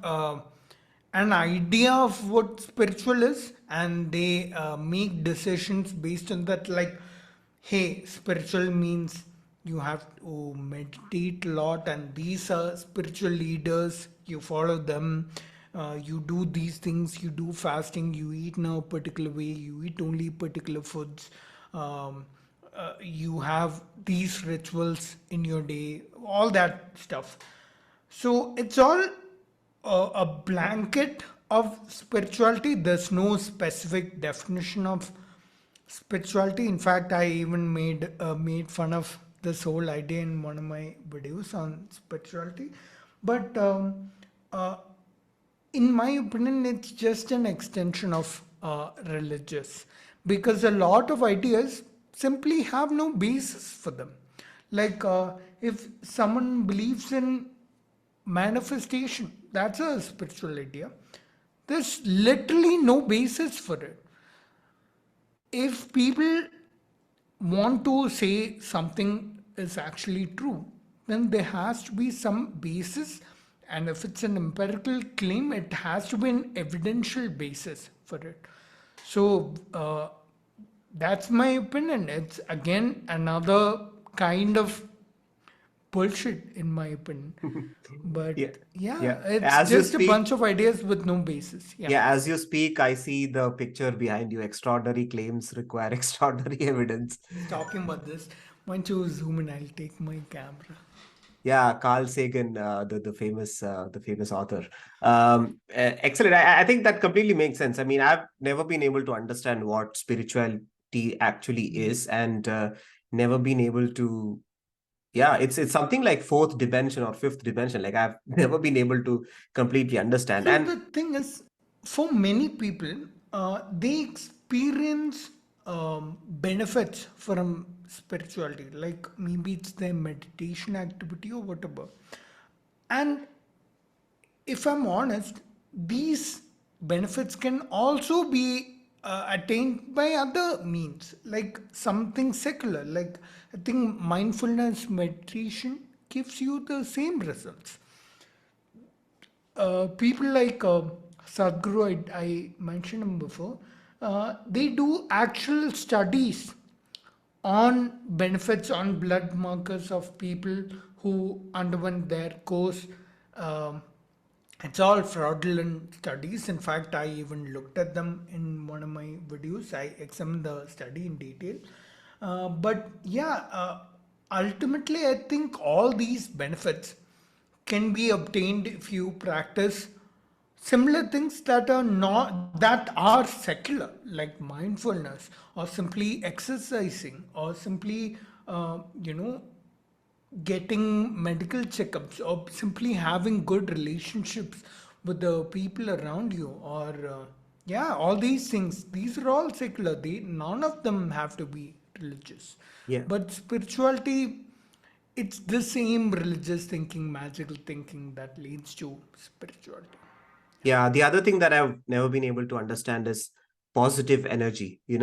an idea of what spiritual is, and they make decisions based on that. Like, hey, spiritual means you have to meditate a lot, and these are spiritual leaders. You follow them. You do these things. You do fasting. You eat in a particular way. You eat only particular foods. Um, you have these rituals in your day, all that stuff. So it's all a blanket of spirituality. There's no specific definition of spirituality. In fact, I even made fun of this whole idea in one of my videos on spirituality. But uh, in my opinion, it's just an extension of religious, because a lot of ideas simply have no basis for them. Like if someone believes in manifestation, that's a spiritual idea. There's literally no basis for it. If people want to say something is actually true, then there has to be some basis. And if it's an empirical claim, it has to be an evidential basis for it. So that's my opinion. It's again another kind of bullshit, in my opinion. Yeah, But yeah, yeah. it's As you just a speak, bunch of ideas with no basis. Yeah. yeah, as you speak, I see the picture behind you. Extraordinary claims require extraordinary evidence. Talking about this, once you zoom in, I'll take my camera. Yeah, Carl Sagan, the famous author. Excellent. I think that completely makes sense. I mean, I've never been able to understand what spirituality actually is, and never been able to. Yeah, it's something like fourth dimension or fifth dimension. Like I've never been able to completely understand. So And the thing is, for many people, they experience benefits from spirituality. Like maybe it's their meditation activity or whatever. And if I'm honest, these benefits can also be attained by other means, like something secular. Like I think mindfulness meditation gives you the same results. People like Sadhguru, I mentioned him before, they do actual studies on benefits on blood markers of people who underwent their course. Um, it's all fraudulent studies. In fact, I even looked at them in one of my videos. I examined the study in detail. But yeah, ultimately, I think all these benefits can be obtained if you practice similar things that are secular, like mindfulness or simply exercising or simply you know getting medical checkups or simply having good relationships with the people around you, or yeah, all these things, these are all secular. They none of them have to be religious. yeah, But spirituality, it's the same religious thinking, magical thinking that leads to spirituality. yeah, the other thing that I've never been able to understand is positive energy. The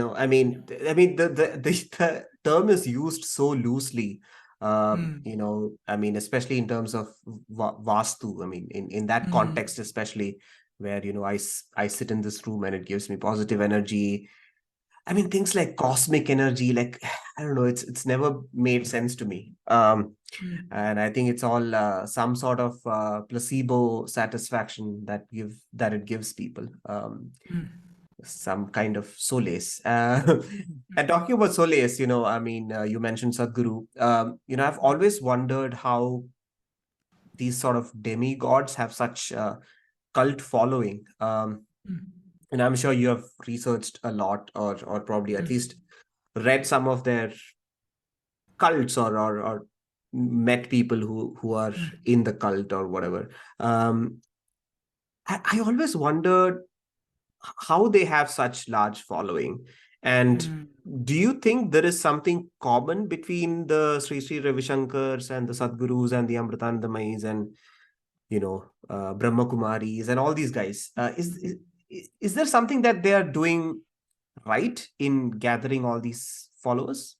term is used so loosely. I mean, especially in terms of vastu. I mean, in that context, especially where I sit in this room and it gives me positive energy. I mean, things like cosmic energy, like I don't know, it's never made sense to me. And I think it's all some sort of placebo satisfaction that it gives people, some kind of solace. And talking about solace, I mean, you mentioned Sadhguru. I've always wondered how these sort of demigods have such cult following. And I'm sure you have researched a lot, or probably at least read some of their cults, or met people who are in the cult or whatever. I always wondered how they have such large following. And do you think there is something common between the Sri Ravi Shankars and the Sadgurus and the Amritanandamais and Brahma Kumaris and all these guys? Is there something that they are doing right in gathering all these followers?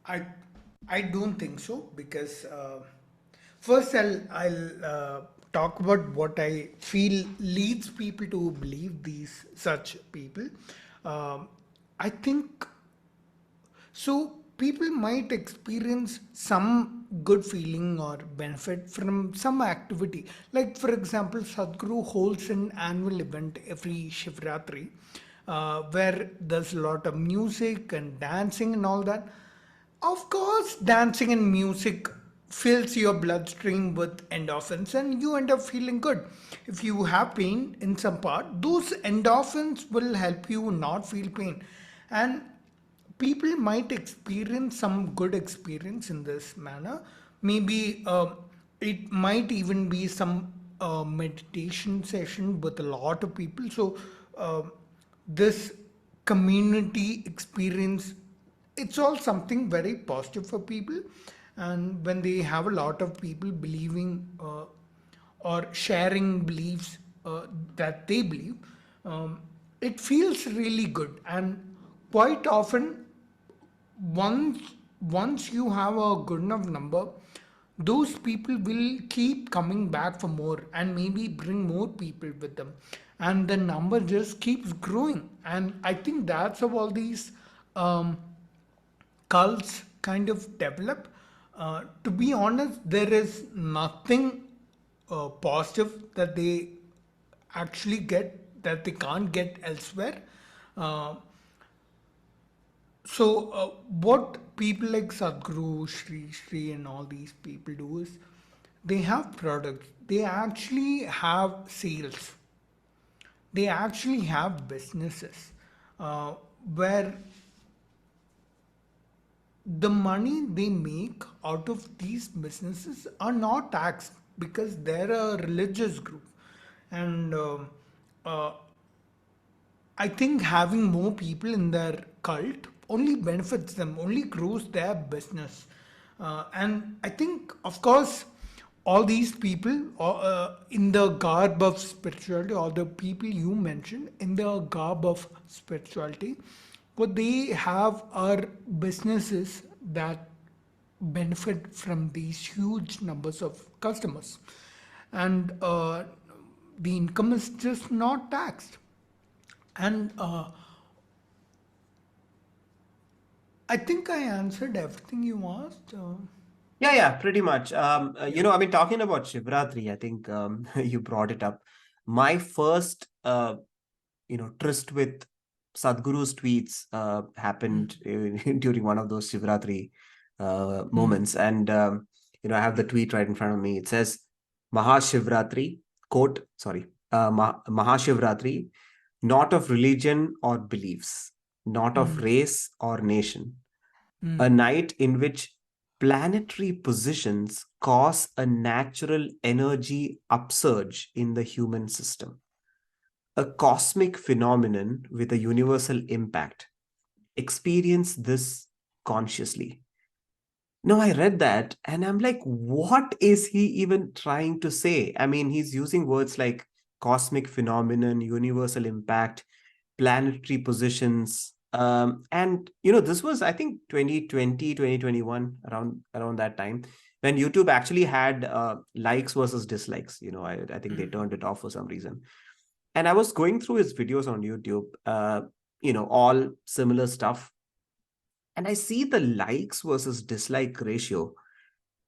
I I don't think so, because first I'll talk about what I feel leads people to believe these such people. I think so. People might experience some good feeling or benefit from some activity. Like, for example, Sadhguru holds an annual event every Shivratri where there's a lot of music and dancing and all that. Of course, dancing and music fills your bloodstream with endorphins and you end up feeling good. If you have pain in some part, those endorphins will help you not feel pain. And people might experience some good experience in this manner. Maybe it might even be some meditation session with a lot of people. So this community experience, it's all something very positive for people. And when they have a lot of people believing or sharing beliefs that they believe, it feels really good. And quite often, once once you have a good enough number, those people will keep coming back for more and maybe bring more people with them, and the number just keeps growing. And I think that's how all these um, cults kind of develop. To be honest, there is nothing positive that they actually get that they can't get elsewhere. Uh, So, what people like Sadhguru, Sri, and all these people do is they have products. They actually have sales. They actually have businesses uh, where the money they make out of these businesses are not taxed because they're a religious group. And uh, I think having more people in their cult only benefits them, only grows their business. And I think, of course, all these people in the garb of spirituality, or the people you mentioned in the garb of spirituality, what they have are businesses that benefit from these huge numbers of customers. And the income is just not taxed. And I think I answered everything you asked. Yeah, pretty much. Yeah. I mean, talking about Shivratri, I think you brought it up. My first, tryst with Sadhguru's tweets happened during one of those Shivratri moments. And, I have the tweet right in front of me. It says, Mahashivratri, quote, sorry, Mahashivratri, not of religion or beliefs, not of race or nation, a night in which planetary positions cause a natural energy upsurge in the human system, a cosmic phenomenon with a universal impact. Experience this consciously. No, I read that and I'm like, what is he even trying to say? I mean, he's using words like cosmic phenomenon, universal impact, planetary positions. And this was, I think, 2020, 2021, around that time, when YouTube actually had likes versus dislikes. I think they turned it off for some reason. And I was going through his videos on YouTube, all similar stuff. And I see the likes versus dislike ratio.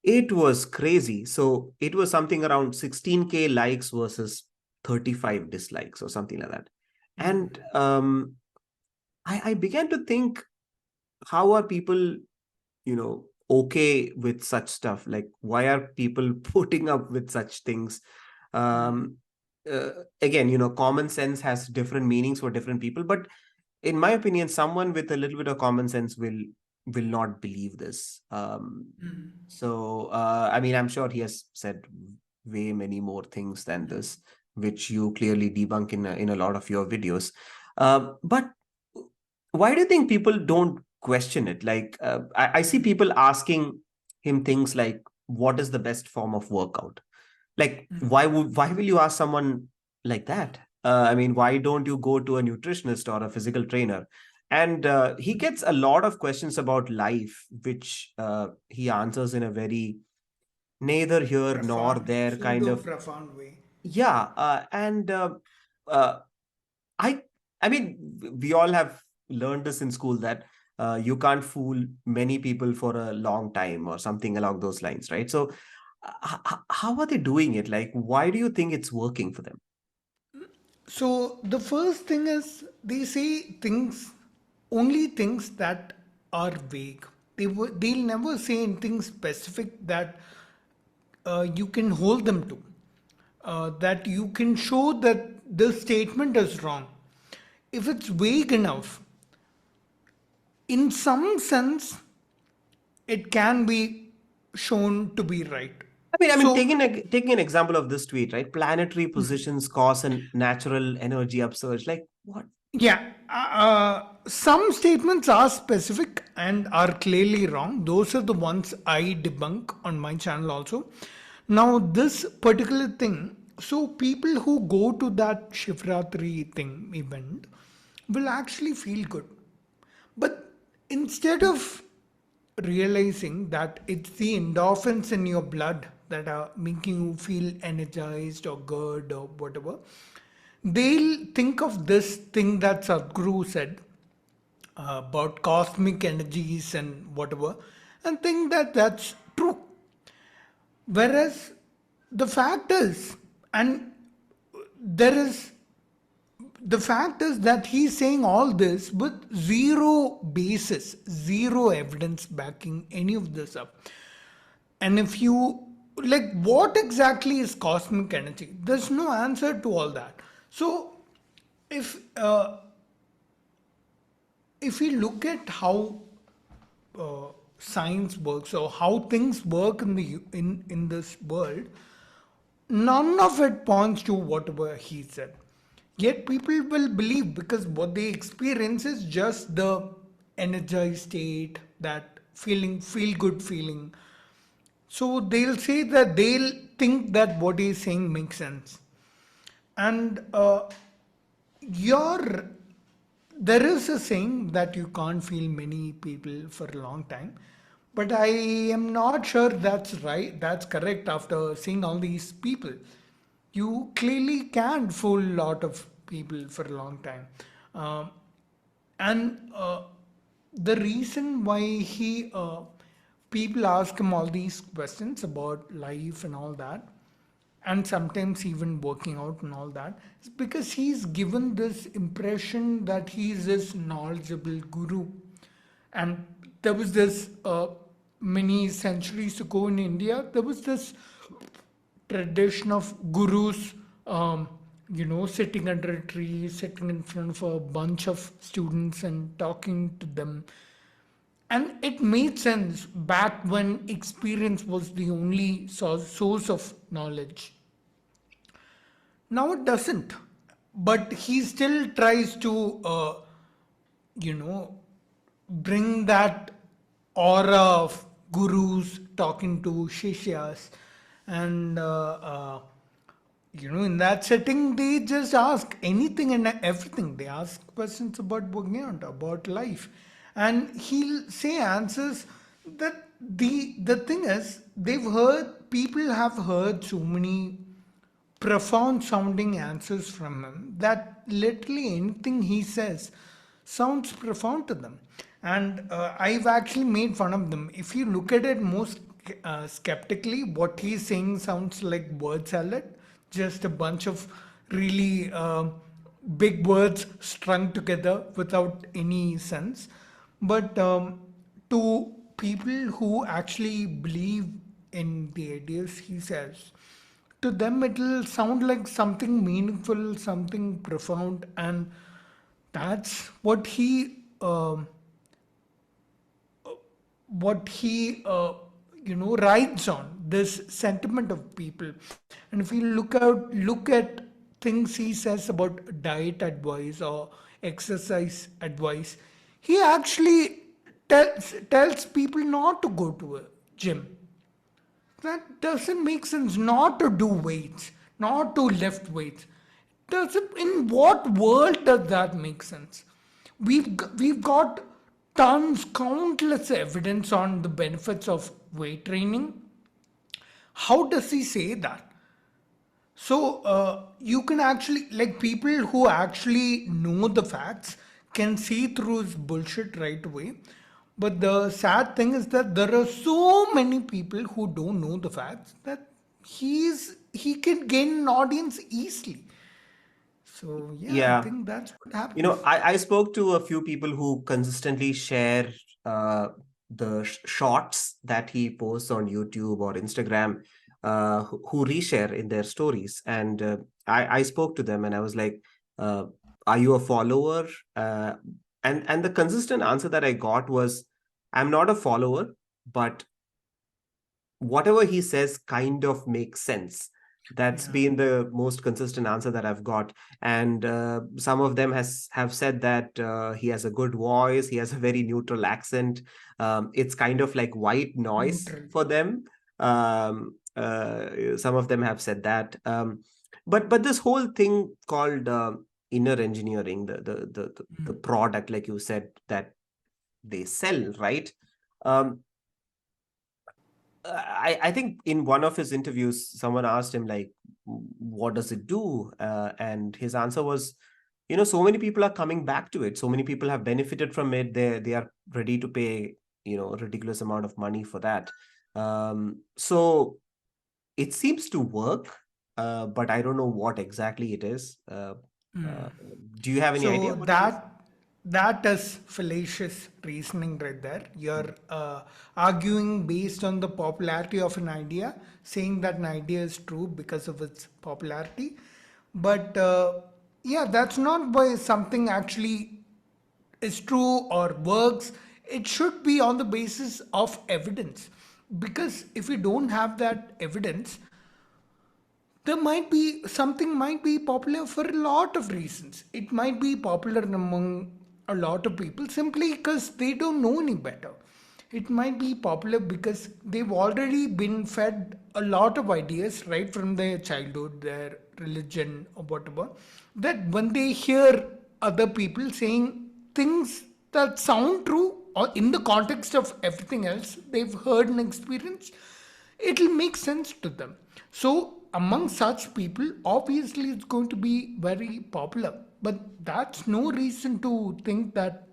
It was crazy. So it was something around 16K likes versus 35 dislikes or something like that. And I began to think, how are people, okay with such stuff? Like, why are people putting up with such things? Um, Again, common sense has different meanings for different people, but in my opinion, someone with a little bit of common sense will not believe this. I mean, I'm sure he has said way many more things than this, which you clearly debunk in a lot of your videos. But why do you think people don't question it? Like, I see people asking him things like, "What is the best form of workout?" Like, why will you ask someone like that? I mean, why don't you go to a nutritionist or a physical trainer? And he gets a lot of questions about life, which he answers in a very neither here nor Profound, there kind pseudo of. profound way. Yeah, and uh, I I mean, we all have learned this in school that you can't fool many people for a long time or something along those lines, right? So, how are they doing it? Like, why do you think it's working for them? So the first thing is they say things, only things that are vague. They'll never say anything specific that you can hold them to. That you can show that the statement is wrong. If it's vague enough, in some sense, it can be shown to be right. I mean, So, taking an example of this tweet, right? Planetary positions cause a natural energy upsurge. Like what? yeah, some statements are specific and are clearly wrong. Those are the ones I debunk on my channel also. Now, this particular thing, so people who go to that Shivratri thing event will actually feel good. But instead of realizing that it's the endorphins in your blood that are making you feel energized or good or whatever, they'll think of this thing that Sadhguru said about cosmic energies and whatever and think that that's true. Whereas the fact is, and there is the fact is that he's saying all this with zero basis, zero evidence backing any of this up. And if you like, what exactly is cosmic energy? There's no answer to all that. So, if if we look at how science works or how things work in the in this world, none of it points to whatever he said. Yet people will believe because what they experience is just the energized state, that feeling, feel good feeling. So they'll say that they'll think that what he's saying makes sense. And your there is a saying that you can't feel many people for a long time, but I am not sure that's right, that's correct. After seeing all these people, you clearly can fool a lot of people for a long time. um, and the reason why he people ask him all these questions about life and all that, and sometimes even working out and all that, is because he's given this impression that he's this knowledgeable guru. And there was this many centuries ago in India, there was this tradition of gurus, sitting under a tree, sitting in front of a bunch of students and talking to them. And it made sense back when experience was the only source of knowledge. Now it doesn't. But he still tries to, you know, bring that aura of gurus talking to shishyas. And, in that setting, they just ask anything and everything. They ask questions about working out, about life. And he'll say answers that the thing is, people have heard so many profound sounding answers from him that literally anything he says sounds profound to them. And I've actually made fun of them. If you look at it most skeptically, what he's saying sounds like word salad, just a bunch of really big words strung together without any sense. But to people who actually believe in the ideas he says, to them it'll sound like something meaningful, something profound. And that's what he rides on, this sentiment of people. And if you look at things he says about diet advice or exercise advice, he actually tells people not to go to a gym. That doesn't make sense. Not to do weights, not to lift weights. Does it, in what world does that make sense? We've got tons, countless evidence on the benefits of weight training. How does he say that? So you can actually, like, people who actually know the facts can see through his bullshit right away. But the sad thing is that there are so many people who don't know the facts that he can gain an audience easily. So yeah, I Yeah. think that's what happens. I spoke to a few people who consistently share the shorts that he posts on YouTube or Instagram, who reshare in their stories. And I spoke to them and I was like, uh, are you a follower? And the consistent answer that I got was, I'm not a follower, but whatever he says kind of makes sense. That's Yeah. been the most consistent answer that I've got. And some of them have said that he has a good voice, he has a very neutral accent. It's kind of like white noise Neutral. for them. Some of them have said that. But this whole thing called inner engineering, the product, like you said, that they sell, right? Um, I think in one of his interviews, someone asked him like, "What does it do?" And his answer was, so many people are coming back to it. So many people have benefited from it. They are ready to pay, a ridiculous amount of money for that. So it seems to work, but I don't know what exactly it is. Uh, do you have any idea So what it is? that is fallacious reasoning right there. You're arguing based on the popularity of an idea, saying that an idea is true because of its popularity. But yeah, that's not why something actually is true or works. It should be on the basis of evidence. Because if you don't have that evidence, there might be something might be popular for a lot of reasons. It might be popular among a lot of people simply because they don't know any better. It might be popular because they've already been fed a lot of ideas right from their childhood, their religion or whatever, that when they hear other people saying things that sound true or in the context of everything else they've heard and experienced, it'll make sense to them. So, among such people, obviously it's going to be very popular. But that's no reason to think that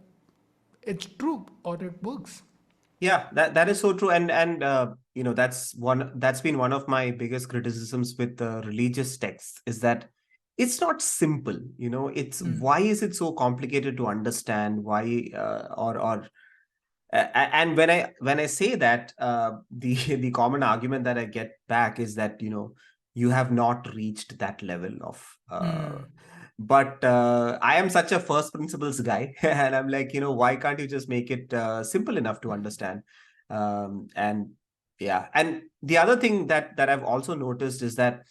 it's true or it works. Yeah, that is so true, and that's been one of my biggest criticisms with the religious texts is that it's not simple. It's why is it so complicated to understand? Why or and when I say that, the the common argument that I get back is that you have not reached that level of. But I am such a first principles guy, and I'm like, why can't you just make it simple enough to understand? And yeah, and the other thing that I've also noticed is that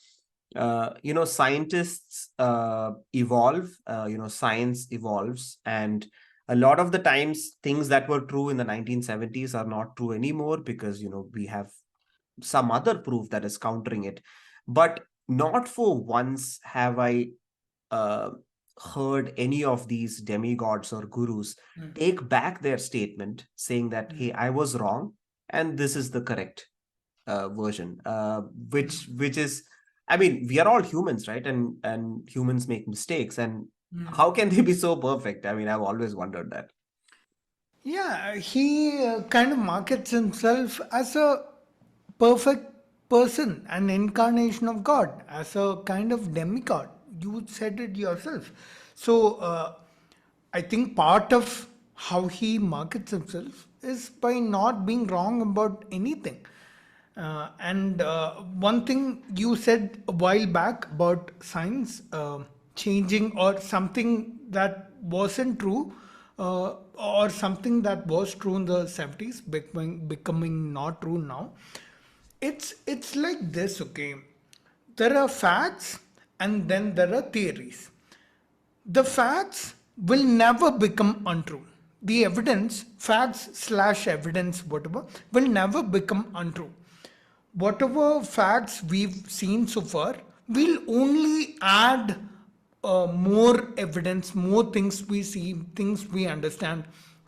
scientists evolve. Science evolves, and a lot of the times things that were true in the 1970s are not true anymore because we have some other proof that is countering it. But not for once have I uh, heard any of these demigods or gurus take back their statement saying that, hey, I was wrong and this is the correct version, which is, I mean, we are all humans, right? And humans make mistakes, and how can they be so perfect? I mean, I've always wondered that. Yeah, he kind of markets himself as a perfect person, an incarnation of God, as a kind of demigod. You said it yourself. So, I think part of how he markets himself is by not being wrong about anything. And one thing you said a while back about science changing or something that wasn't true or something that was true in the 70s becoming not true now. It's like this, okay? There are facts and then there are theories. The facts will never become untrue. The evidence, facts slash evidence, whatever, will never become untrue. Whatever facts we've seen so far will only add more evidence, more things we see, things we understand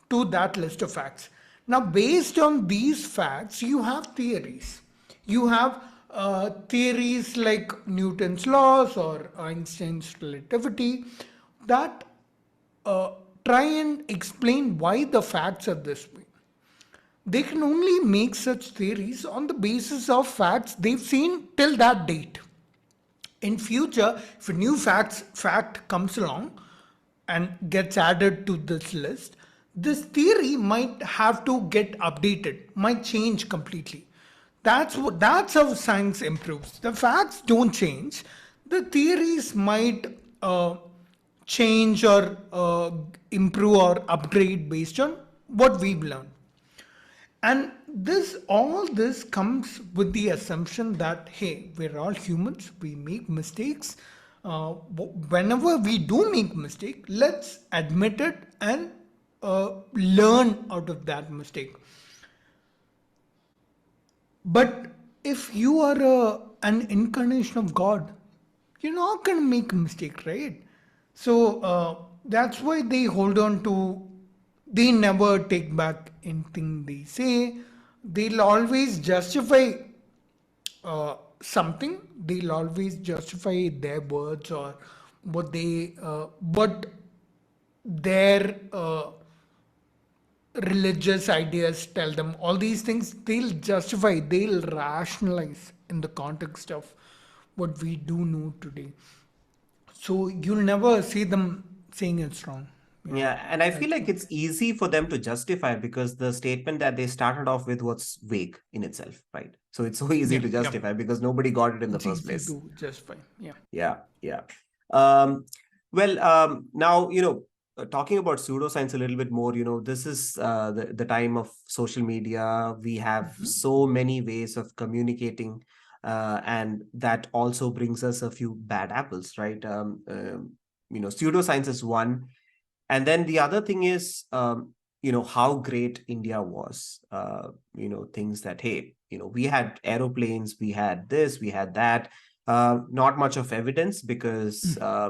to that list of facts. Now, based on these facts, you have theories. You have theories like Newton's laws or Einstein's relativity that uh, try and explain why the facts are this way. They can only make such theories on the basis of facts they've seen till that date. In future, if a new fact comes along and gets added to this list, this theory might have to get updated, might change completely. That's how science improves. The facts don't change. The theories might change or improve or upgrade based on what we've learned. And all this comes with the assumption that hey, we're all humans, we make mistakes. Whenever we do make mistake, let's admit it and learn out of that mistake. But if you are an incarnation of God, you're not going to make a mistake, right? So that's why they hold on to, they never take back anything they say. They'll always justify something. They'll always justify their words or what their religious ideas tell them. All these things they'll justify, they'll rationalize in the context of what we do know today. So you'll never see them saying it's wrong. Yeah, Yeah, and I feel that's like what. it's easy for them to justify because the statement that they started off with was vague in itself, right? So it's so easy Yeah, to yeah. justify because nobody got it in the It's first easy place. to justify. Yeah. Yeah, yeah. Um, Now, talking about pseudoscience a little bit more, this is the time of social media. We have Mhm. so many ways of communicating, and that also brings us a few bad apples, right? Pseudoscience is one. And then the other thing is, how great India was. Things that, hey, we had aeroplanes, we had this, we had that. Not much of evidence because, I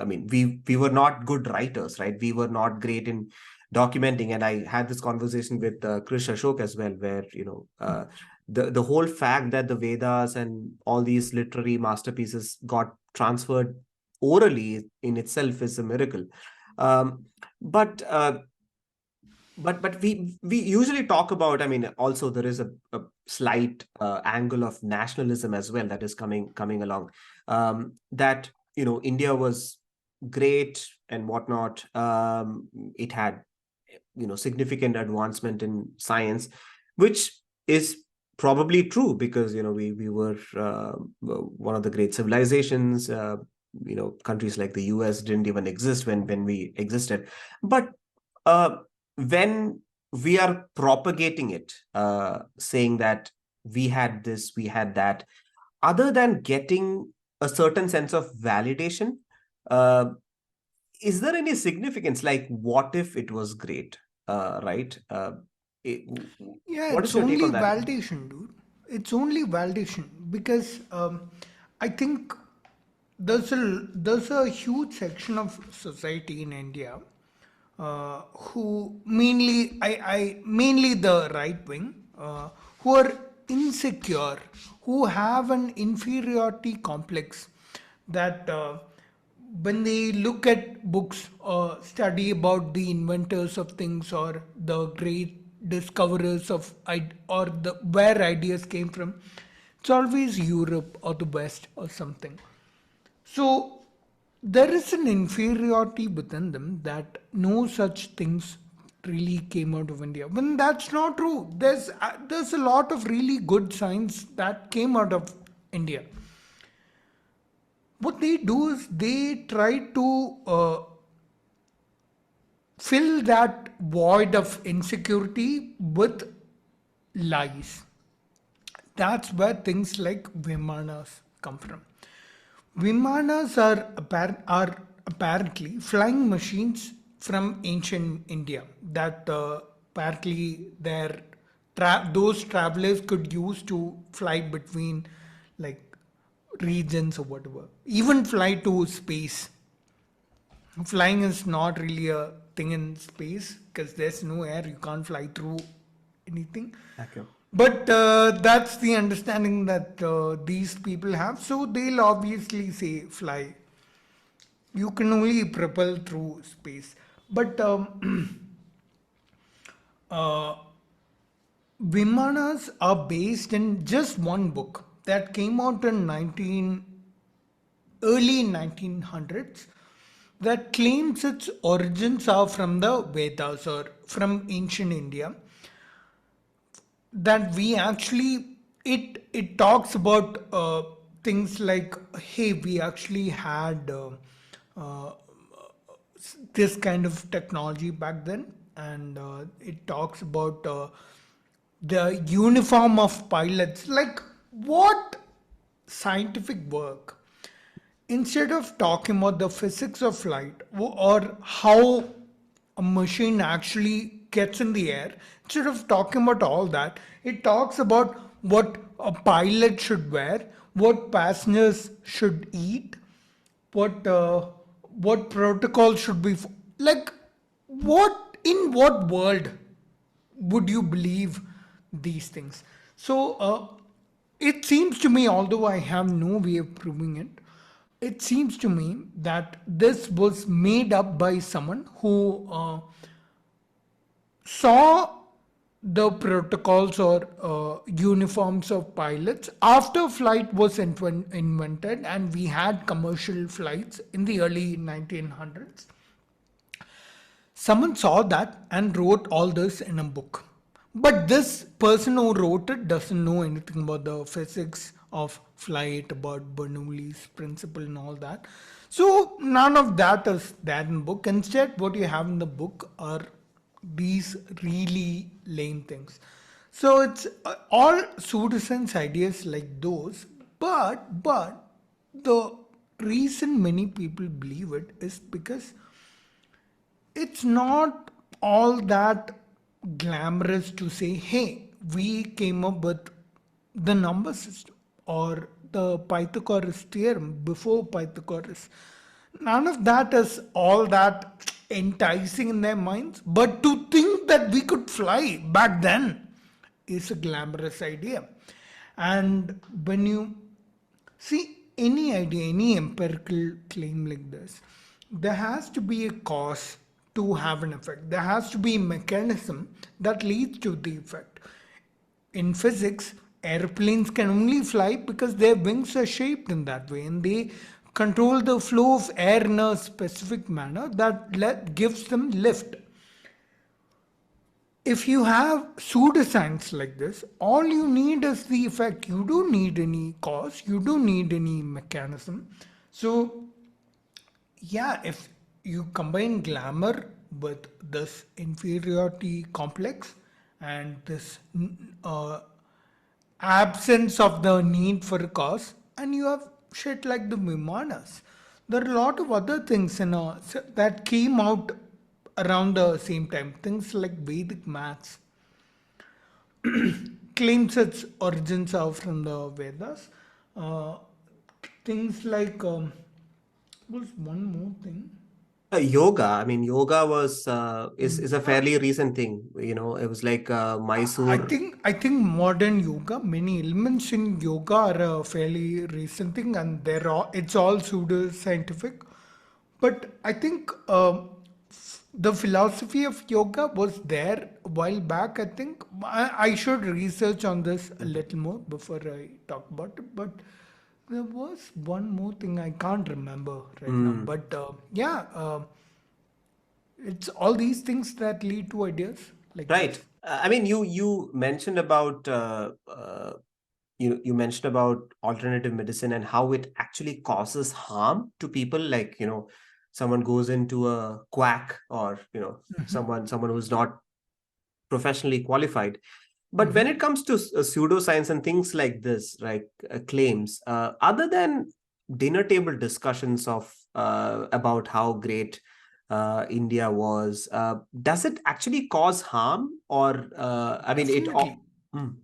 mean, we were not good writers, right? We were not great in documenting. And I had this conversation with Krish Ashok as well, where, the whole fact that the Vedas and all these literary masterpieces got transferred orally in itself is a miracle. Um, but we usually talk about. I mean, also there is a slight angle of nationalism as well that is coming along. That India was great and whatnot. It had significant advancement in science, which is probably true because we were one of the great civilizations. Countries like the US didn't even exist when we existed. But uh, when we are propagating it, saying that we had this, we had that, other than getting a certain sense of validation, uh, is there any significance? Like, what if it was great? Right? It, Yeah, what it's is your take only on that? validation, dude. It's only validation because I think there's a huge section of society in India who mainly the right wing who are insecure, who have an inferiority complex that when they look at books or study about the inventors of things or the great discoverers of or the where ideas came from, it's always Europe or the West or something. So there is an inferiority within them that no such things really came out of India. When that's not true, there's a lot of really good science that came out of India. What they do is they try to fill that void of insecurity with lies. That's where things like Vimanas come from. Vimanas are apparently flying machines from ancient India that apparently those travelers could use to fly between like regions or whatever. Even fly to space. Flying is not really a thing in space because there's no air. You can't fly through anything. Okay. But that's the understanding that these people have. So they'll obviously say fly. You can only propel through space. But uh, Vimanas are based in just one book that came out in early 1900s that claims its origins are from the Vedas or from ancient India. That we actually it talks about things like, hey, we actually had uh, this kind of technology back then, and it talks about the uniform of pilots. Like, what scientific work, instead of talking about the physics of flight or how a machine actually gets in the air, instead of talking about all that, it talks about what a pilot should wear, what passengers should eat, what protocol should be like. What in what world would you believe these things? So it seems to me, although I have no way of proving it, it seems to me that this was made up by someone who saw the protocols or uniforms of pilots after flight was invented and we had commercial flights in the early 1900s. Someone saw that and wrote all this in a book. But this person who wrote it doesn't know anything about the physics of flight, about Bernoulli's principle and all that. So none of that is there in the book. Instead, what you have in the book are these really lame things. So it's all pseudoscience ideas like those, but the reason many people believe it is because it's not all that glamorous to say, hey, we came up with the number system or the Pythagoras theorem before Pythagoras. None of that is all that enticing in their minds. But to think that we could fly back then is a glamorous idea. And when you see any idea, any empirical claim like this, there has to be a cause to have an effect. There has to be a mechanism that leads to the effect. In physics, airplanes can only fly because their wings are shaped in that way and they control the flow of air in a specific manner that gives them lift. If you have pseudoscience like this, all you need is the effect. You don't need any cause, you don't need any mechanism. So, yeah, if you combine glamour with this inferiority complex and this absence of the need for a cause, and you have shit like the Vimanas. There are a lot of other things that came out around the same time. Things like Vedic maths claims its origins are from the Vedas. Uh, Things like was one more thing. Yoga. I mean, yoga was is a Yeah, fairly recent thing. You know, it was like Mysore. I think modern yoga, many elements in yoga are a fairly recent thing, and it's all pseudo scientific. But I think the philosophy of yoga was there a while back. I think I should research on this a little more before I talk about it. But there was one more thing I can't remember right now. Mm. But yeah, it's all these things that lead to ideas like Right. this. I mean, you mentioned about you mentioned about alternative medicine and how it actually causes harm to people. Like, someone goes into a quack, or someone who's not professionally qualified. But when it comes to pseudoscience and things like this, like claims, other than dinner table discussions of about how great India was, does it actually cause harm? Or I mean, it Definitely. all. Mm.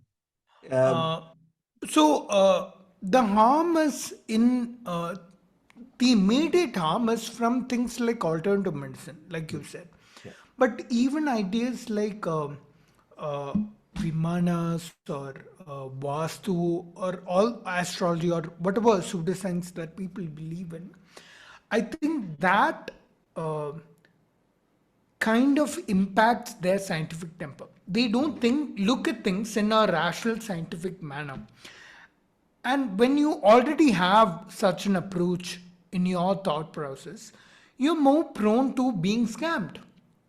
Um, Uh, the harm is in the immediate harm is from things like alternative medicine, like you mm, said. yeah, But even ideas like uh, Vimanas or Vastu or all astrology or whatever pseudoscience that people believe in, I think that uh, kind of impacts their scientific temper. They don't look at things in a rational scientific manner. And when you already have such an approach in your thought process, you're more prone to being scammed,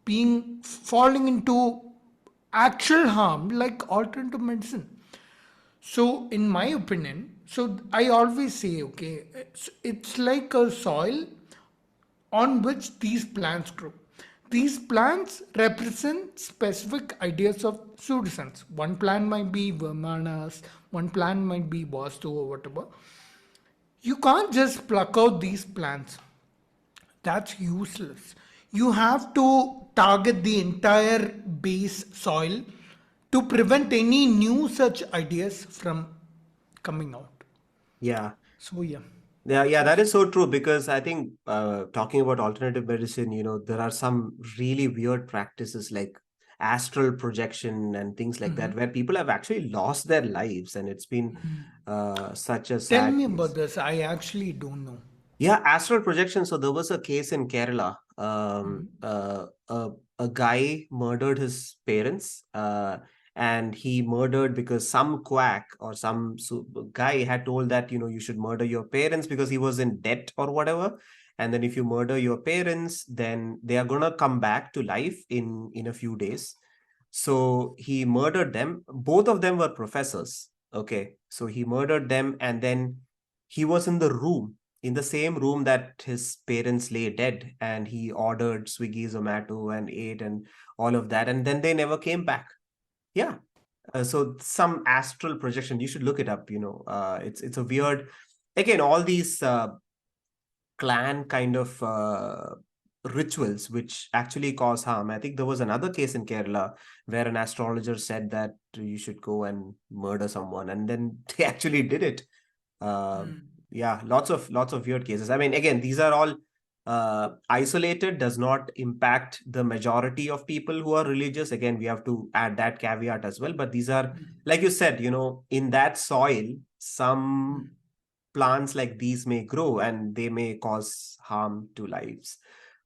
being falling into actual harm like alternative medicine. So, in my opinion, so I always say, okay, it's like a soil on which these plants grow. These plants represent specific ideas of pseudoscience. One plant might be Vimanas, one plant might be Vastu or whatever. You can't just pluck out these plants. That's useless. You have to target the entire base soil to prevent any new such ideas from coming out. yeah. So, yeah. Yeah, that is so true, because I think talking about alternative medicine, there are some really weird practices like astral projection and things like that, where people have actually lost their lives, and it's been such a Tell sad me case. about this. I actually don't know. Yeah, astral projection. So there was a case in Kerala. A guy murdered his parents, and he murdered because some quack or some guy had told that, you should murder your parents because he was in debt or whatever. And then if you murder your parents, then they are going to come back to life in a few days. So he murdered them. Both of them were professors. Okay. So he murdered them, and then he was in the room, in the same room that his parents lay dead, and he ordered Swiggy, Zomato, and ate and all of that. And then they never came back. Yeah. So some astral projection. You should look it up. It's a weird. Again, all these clan kind of rituals which actually cause harm. I think there was another case in Kerala where an astrologer said that you should go and murder someone, and then they actually did it. Uh, yeah, lots of weird cases. I mean, again, these are all isolated, does not impact the majority of people who are religious. Again, we have to add that caveat as well. But these are, like you said, in that soil, some plants like these may grow and they may cause harm to lives.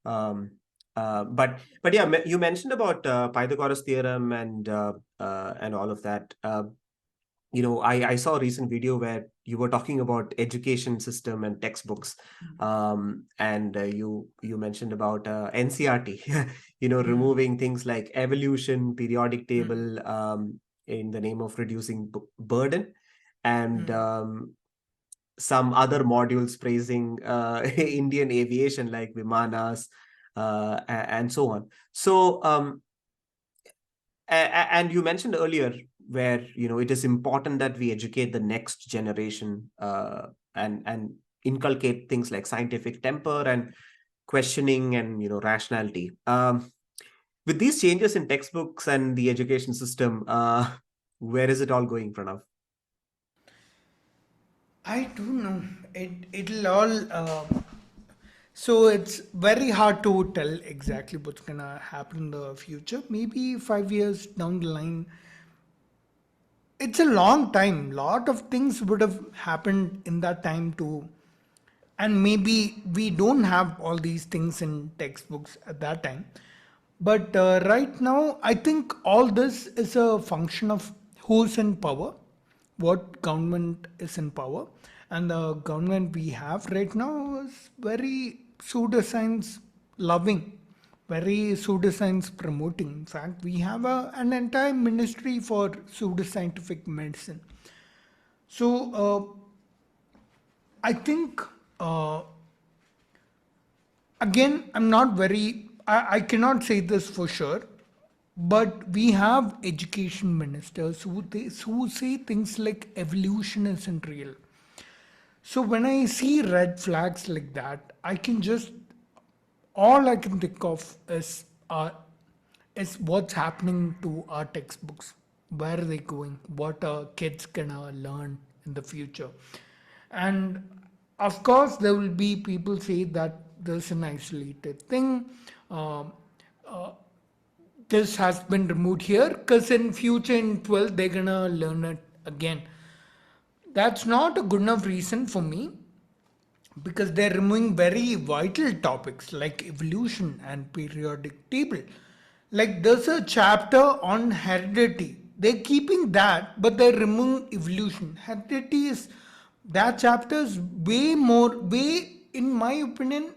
Um, but yeah, you mentioned about Pythagoras theorem and all of that. I saw a recent video where you were talking about education system and textbooks, and you mentioned about NCRT, removing things like evolution, periodic table, in the name of reducing burden, and some other modules praising Indian aviation like Vimanas, and so on. So, and you mentioned earlier where it is important that we educate the next generation, and inculcate things like scientific temper and questioning and rationality. With these changes in textbooks and the education system, where is it all going, Pranav? I don't know. It'll all. So it's very hard to tell exactly what's gonna happen in the future. Maybe 5 years down the line, it's a long time. Lot of things would have happened in that time too, and maybe we don't have all these things in textbooks at that time. But right now, I think all this is a function of who's in power, what government is in power, and the government we have right now is very pseudoscience loving, very pseudoscience promoting. In fact, we have an entire ministry for pseudoscientific medicine. So I think again, I'm not very, I cannot say this for sure, but we have education ministers who say things like evolution isn't real. So when I see red flags like that, I can just, all I can think of is what's happening to our textbooks. Where are they going? What are kids gonna learn in the future? And of course, there will be people say that there's an isolated thing. Um, this has been removed here because in future in 12th they're gonna learn it again. That's not a good enough reason for me because they're removing very vital topics like evolution and periodic table. Like there's a chapter on heredity. They're keeping that, but they're removing evolution. Heredity is, that chapter is way more, way, in my opinion,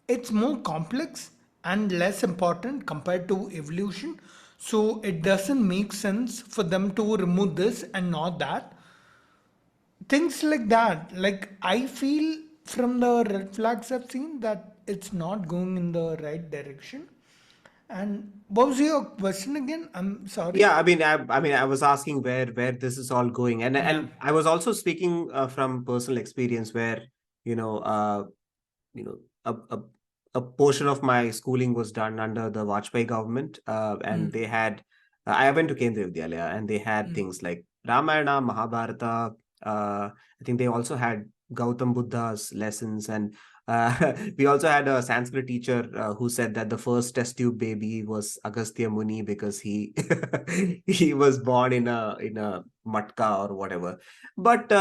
it's more complex and less important compared to evolution. So it doesn't make sense for them to remove this and not that. Things like that. Like I feel from the red flags I've seen that it's not going in the right direction. And what was your question again? I'm sorry. Yeah, I mean, I was asking where this is all going, and Yeah. and I was also speaking from personal experience where you know uh, you know a, a a portion of my schooling was done under the Vajpayee government, and they had I went to Kendriya Vidyalaya, and they had things like Ramayana, Mahabharata. I think they also had Gautam Buddha's lessons, and we also had a Sanskrit teacher who said that the first test tube baby was Agastya Muni because he he was born in a matka or whatever. But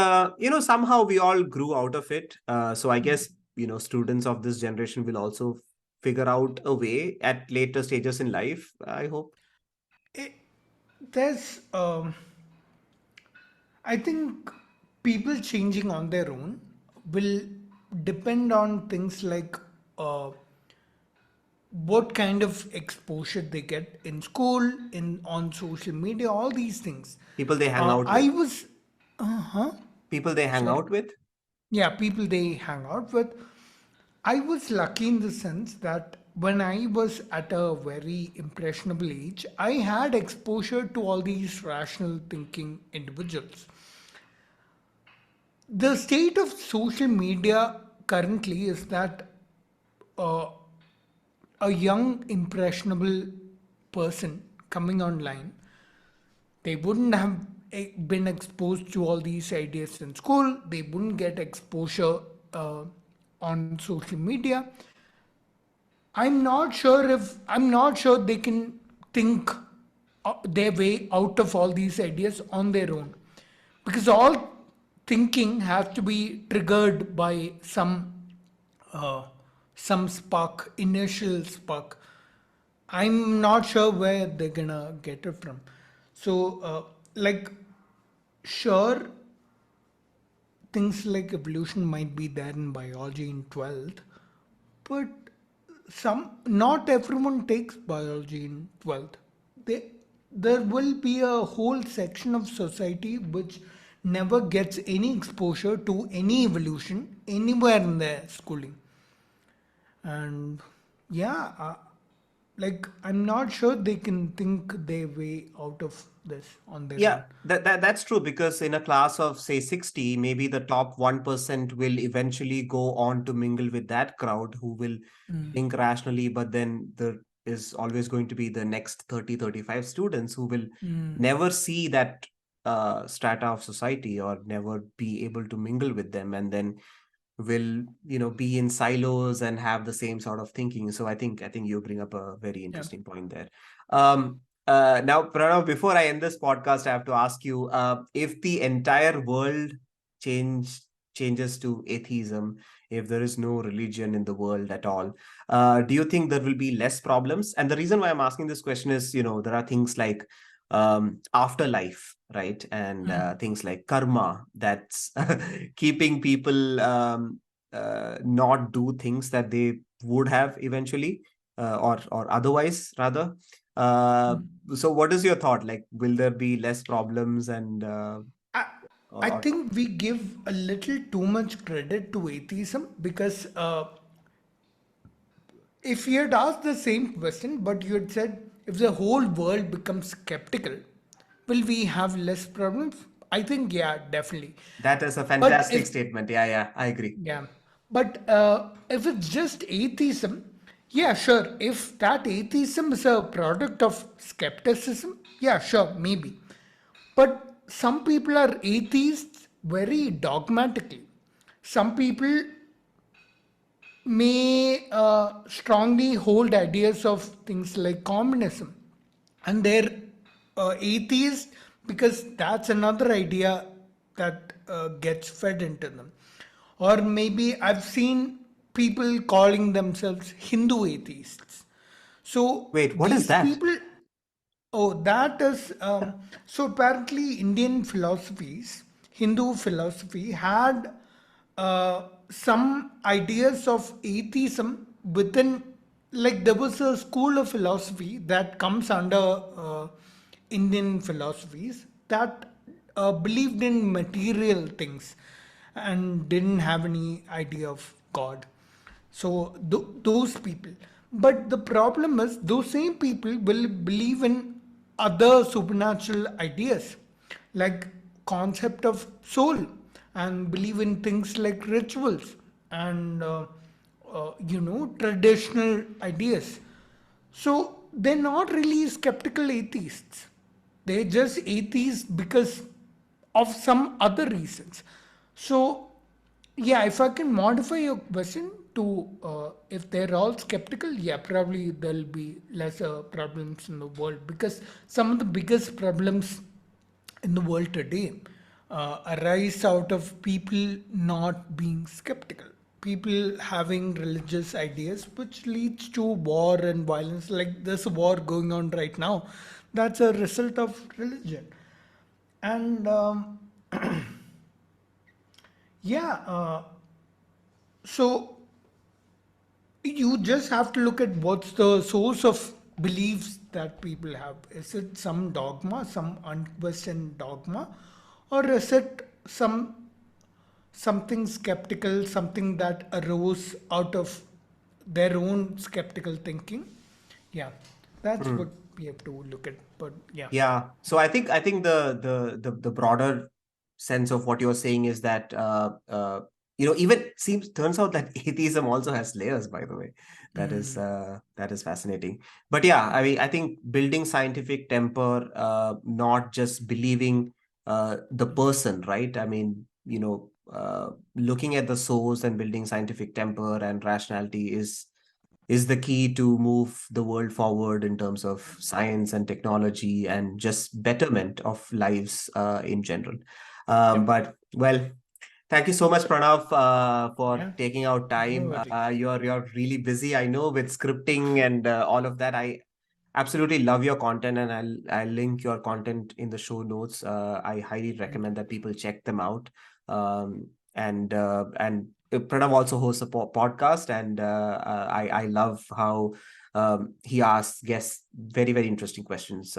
somehow we all grew out of it. So I guess students of this generation will also figure out a way at later stages in life, I hope. there's I think people changing on their own will depend on things like uh, what kind of exposure they get in school, in on social media, all these things. People they hang out with. I was, huh? People they hang Sorry. out with. Yeah, people they hang out with. I was lucky in the sense that when I was at a very impressionable age, I had exposure to all these rational thinking individuals. The state of social media currently is that uh, a young, impressionable person coming online, they wouldn't have been exposed to all these ideas in school, they wouldn't get exposure uh, on social media. I'm not sure they can think their way out of all these ideas on their own, because all thinking has to be triggered by uh, some spark, initial spark. I'm not sure where they're gonna get it from. So, like, sure, things like evolution might be there in biology in 12th, but not everyone takes biology in 12th. They, there will be a whole section of society which never gets any exposure to any evolution anywhere in their schooling. And yeah, like I'm not sure they can think their way out of this on their Yeah, own. that's true, because in a class of say 60, maybe the top 1% will eventually go on to mingle with that crowd who will think rationally, but then there is always going to be the next 30, 35 students who will never see that strata of society or never be able to mingle with them, and then will be in silos and have the same sort of thinking. So I think you bring up a very Yeah. interesting point there. um Now, Pranav, before I end this podcast, I have to ask you, if the entire world change changes to atheism, if there is no religion in the world at all, do you think there will be less problems? And the reason why I'm asking this question is, there are things like afterlife, right? And things like karma that's keeping people not do things that they would have eventually, or otherwise rather. Uh, so what is your thought? Like, will there be less problems and I, I or think we give a little too much credit to atheism because if you had asked the same question, but you had said, if the whole world becomes skeptical, will we have less problems? I think, yeah, definitely. that is a But fantastic if statement. Yeah, yeah, I agree. Yeah, but if it's just atheism, yeah, sure. If that atheism is a product of skepticism, yeah, sure, maybe. But some people are atheists very dogmatically. Some people may strongly hold ideas of things like communism, and they're atheist because that's another idea that gets fed into them. Or maybe I've seen people calling themselves Hindu atheists. So Wait, what is these that? people, oh, that is so apparently Indian philosophies, Hindu philosophy had some ideas of atheism within, like there was a school of philosophy that comes under Indian philosophies that believed in material things and didn't have any idea of God. So those people. But the problem is, those same people will believe in other supernatural ideas, like concept of soul, and believe in things like rituals and traditional ideas. So they're not really skeptical atheists. They're just atheists because of some other reasons. So, yeah, if I can modify your question to if they're all skeptical, yeah, probably there'll be lesser problems in the world, because some of the biggest problems in the world today arise out of people not being skeptical, people having religious ideas, which leads to war and violence. Like there's a war going on right now. That's a result of religion. And yeah, so you just have to look at what's the source of beliefs that people have. Is it some dogma, some unquestioned dogma, or is it something skeptical, something that arose out of their own skeptical thinking? Yeah, that's what we have to look at. But yeah. Yeah. So I think the broader sense of what you're saying is that even seems turns out that atheism also has layers, by the way. That is fascinating. But yeah, I mean, I think building scientific temper, not just believing the person, right? I mean, looking at the source and building scientific temper and rationality is the key to move the world forward in terms of science and technology and just betterment of lives in general. Yep. But well, thank you so much, Pranav, for Yeah. taking out No time. worries. You're really busy, I know, with scripting and all of that. I absolutely love your content, and I'll link your content in the show notes. I highly Thank you. recommend that people check them out. And Pranav also hosts a podcast, and I love how he asks guests very very interesting questions.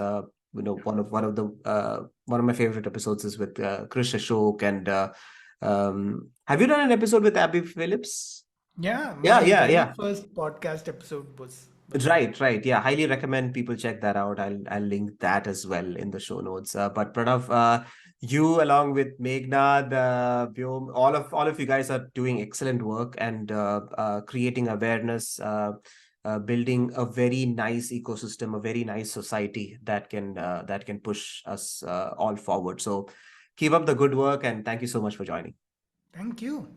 One of my favorite episodes is with Krish Ashok, and have you done an episode with Abby Phillips? Yeah, Yeah, my yeah, very yeah. first podcast episode was with her. Right, right. Yeah, highly recommend people check that out. I'll link that as well in the show notes. But Pranav, you along with Meghnad, Vyom, all of you guys are doing excellent work and creating awareness, building a very nice ecosystem, a very nice society that can push us all forward. So keep up the good work, and thank you so much for joining. Thank you.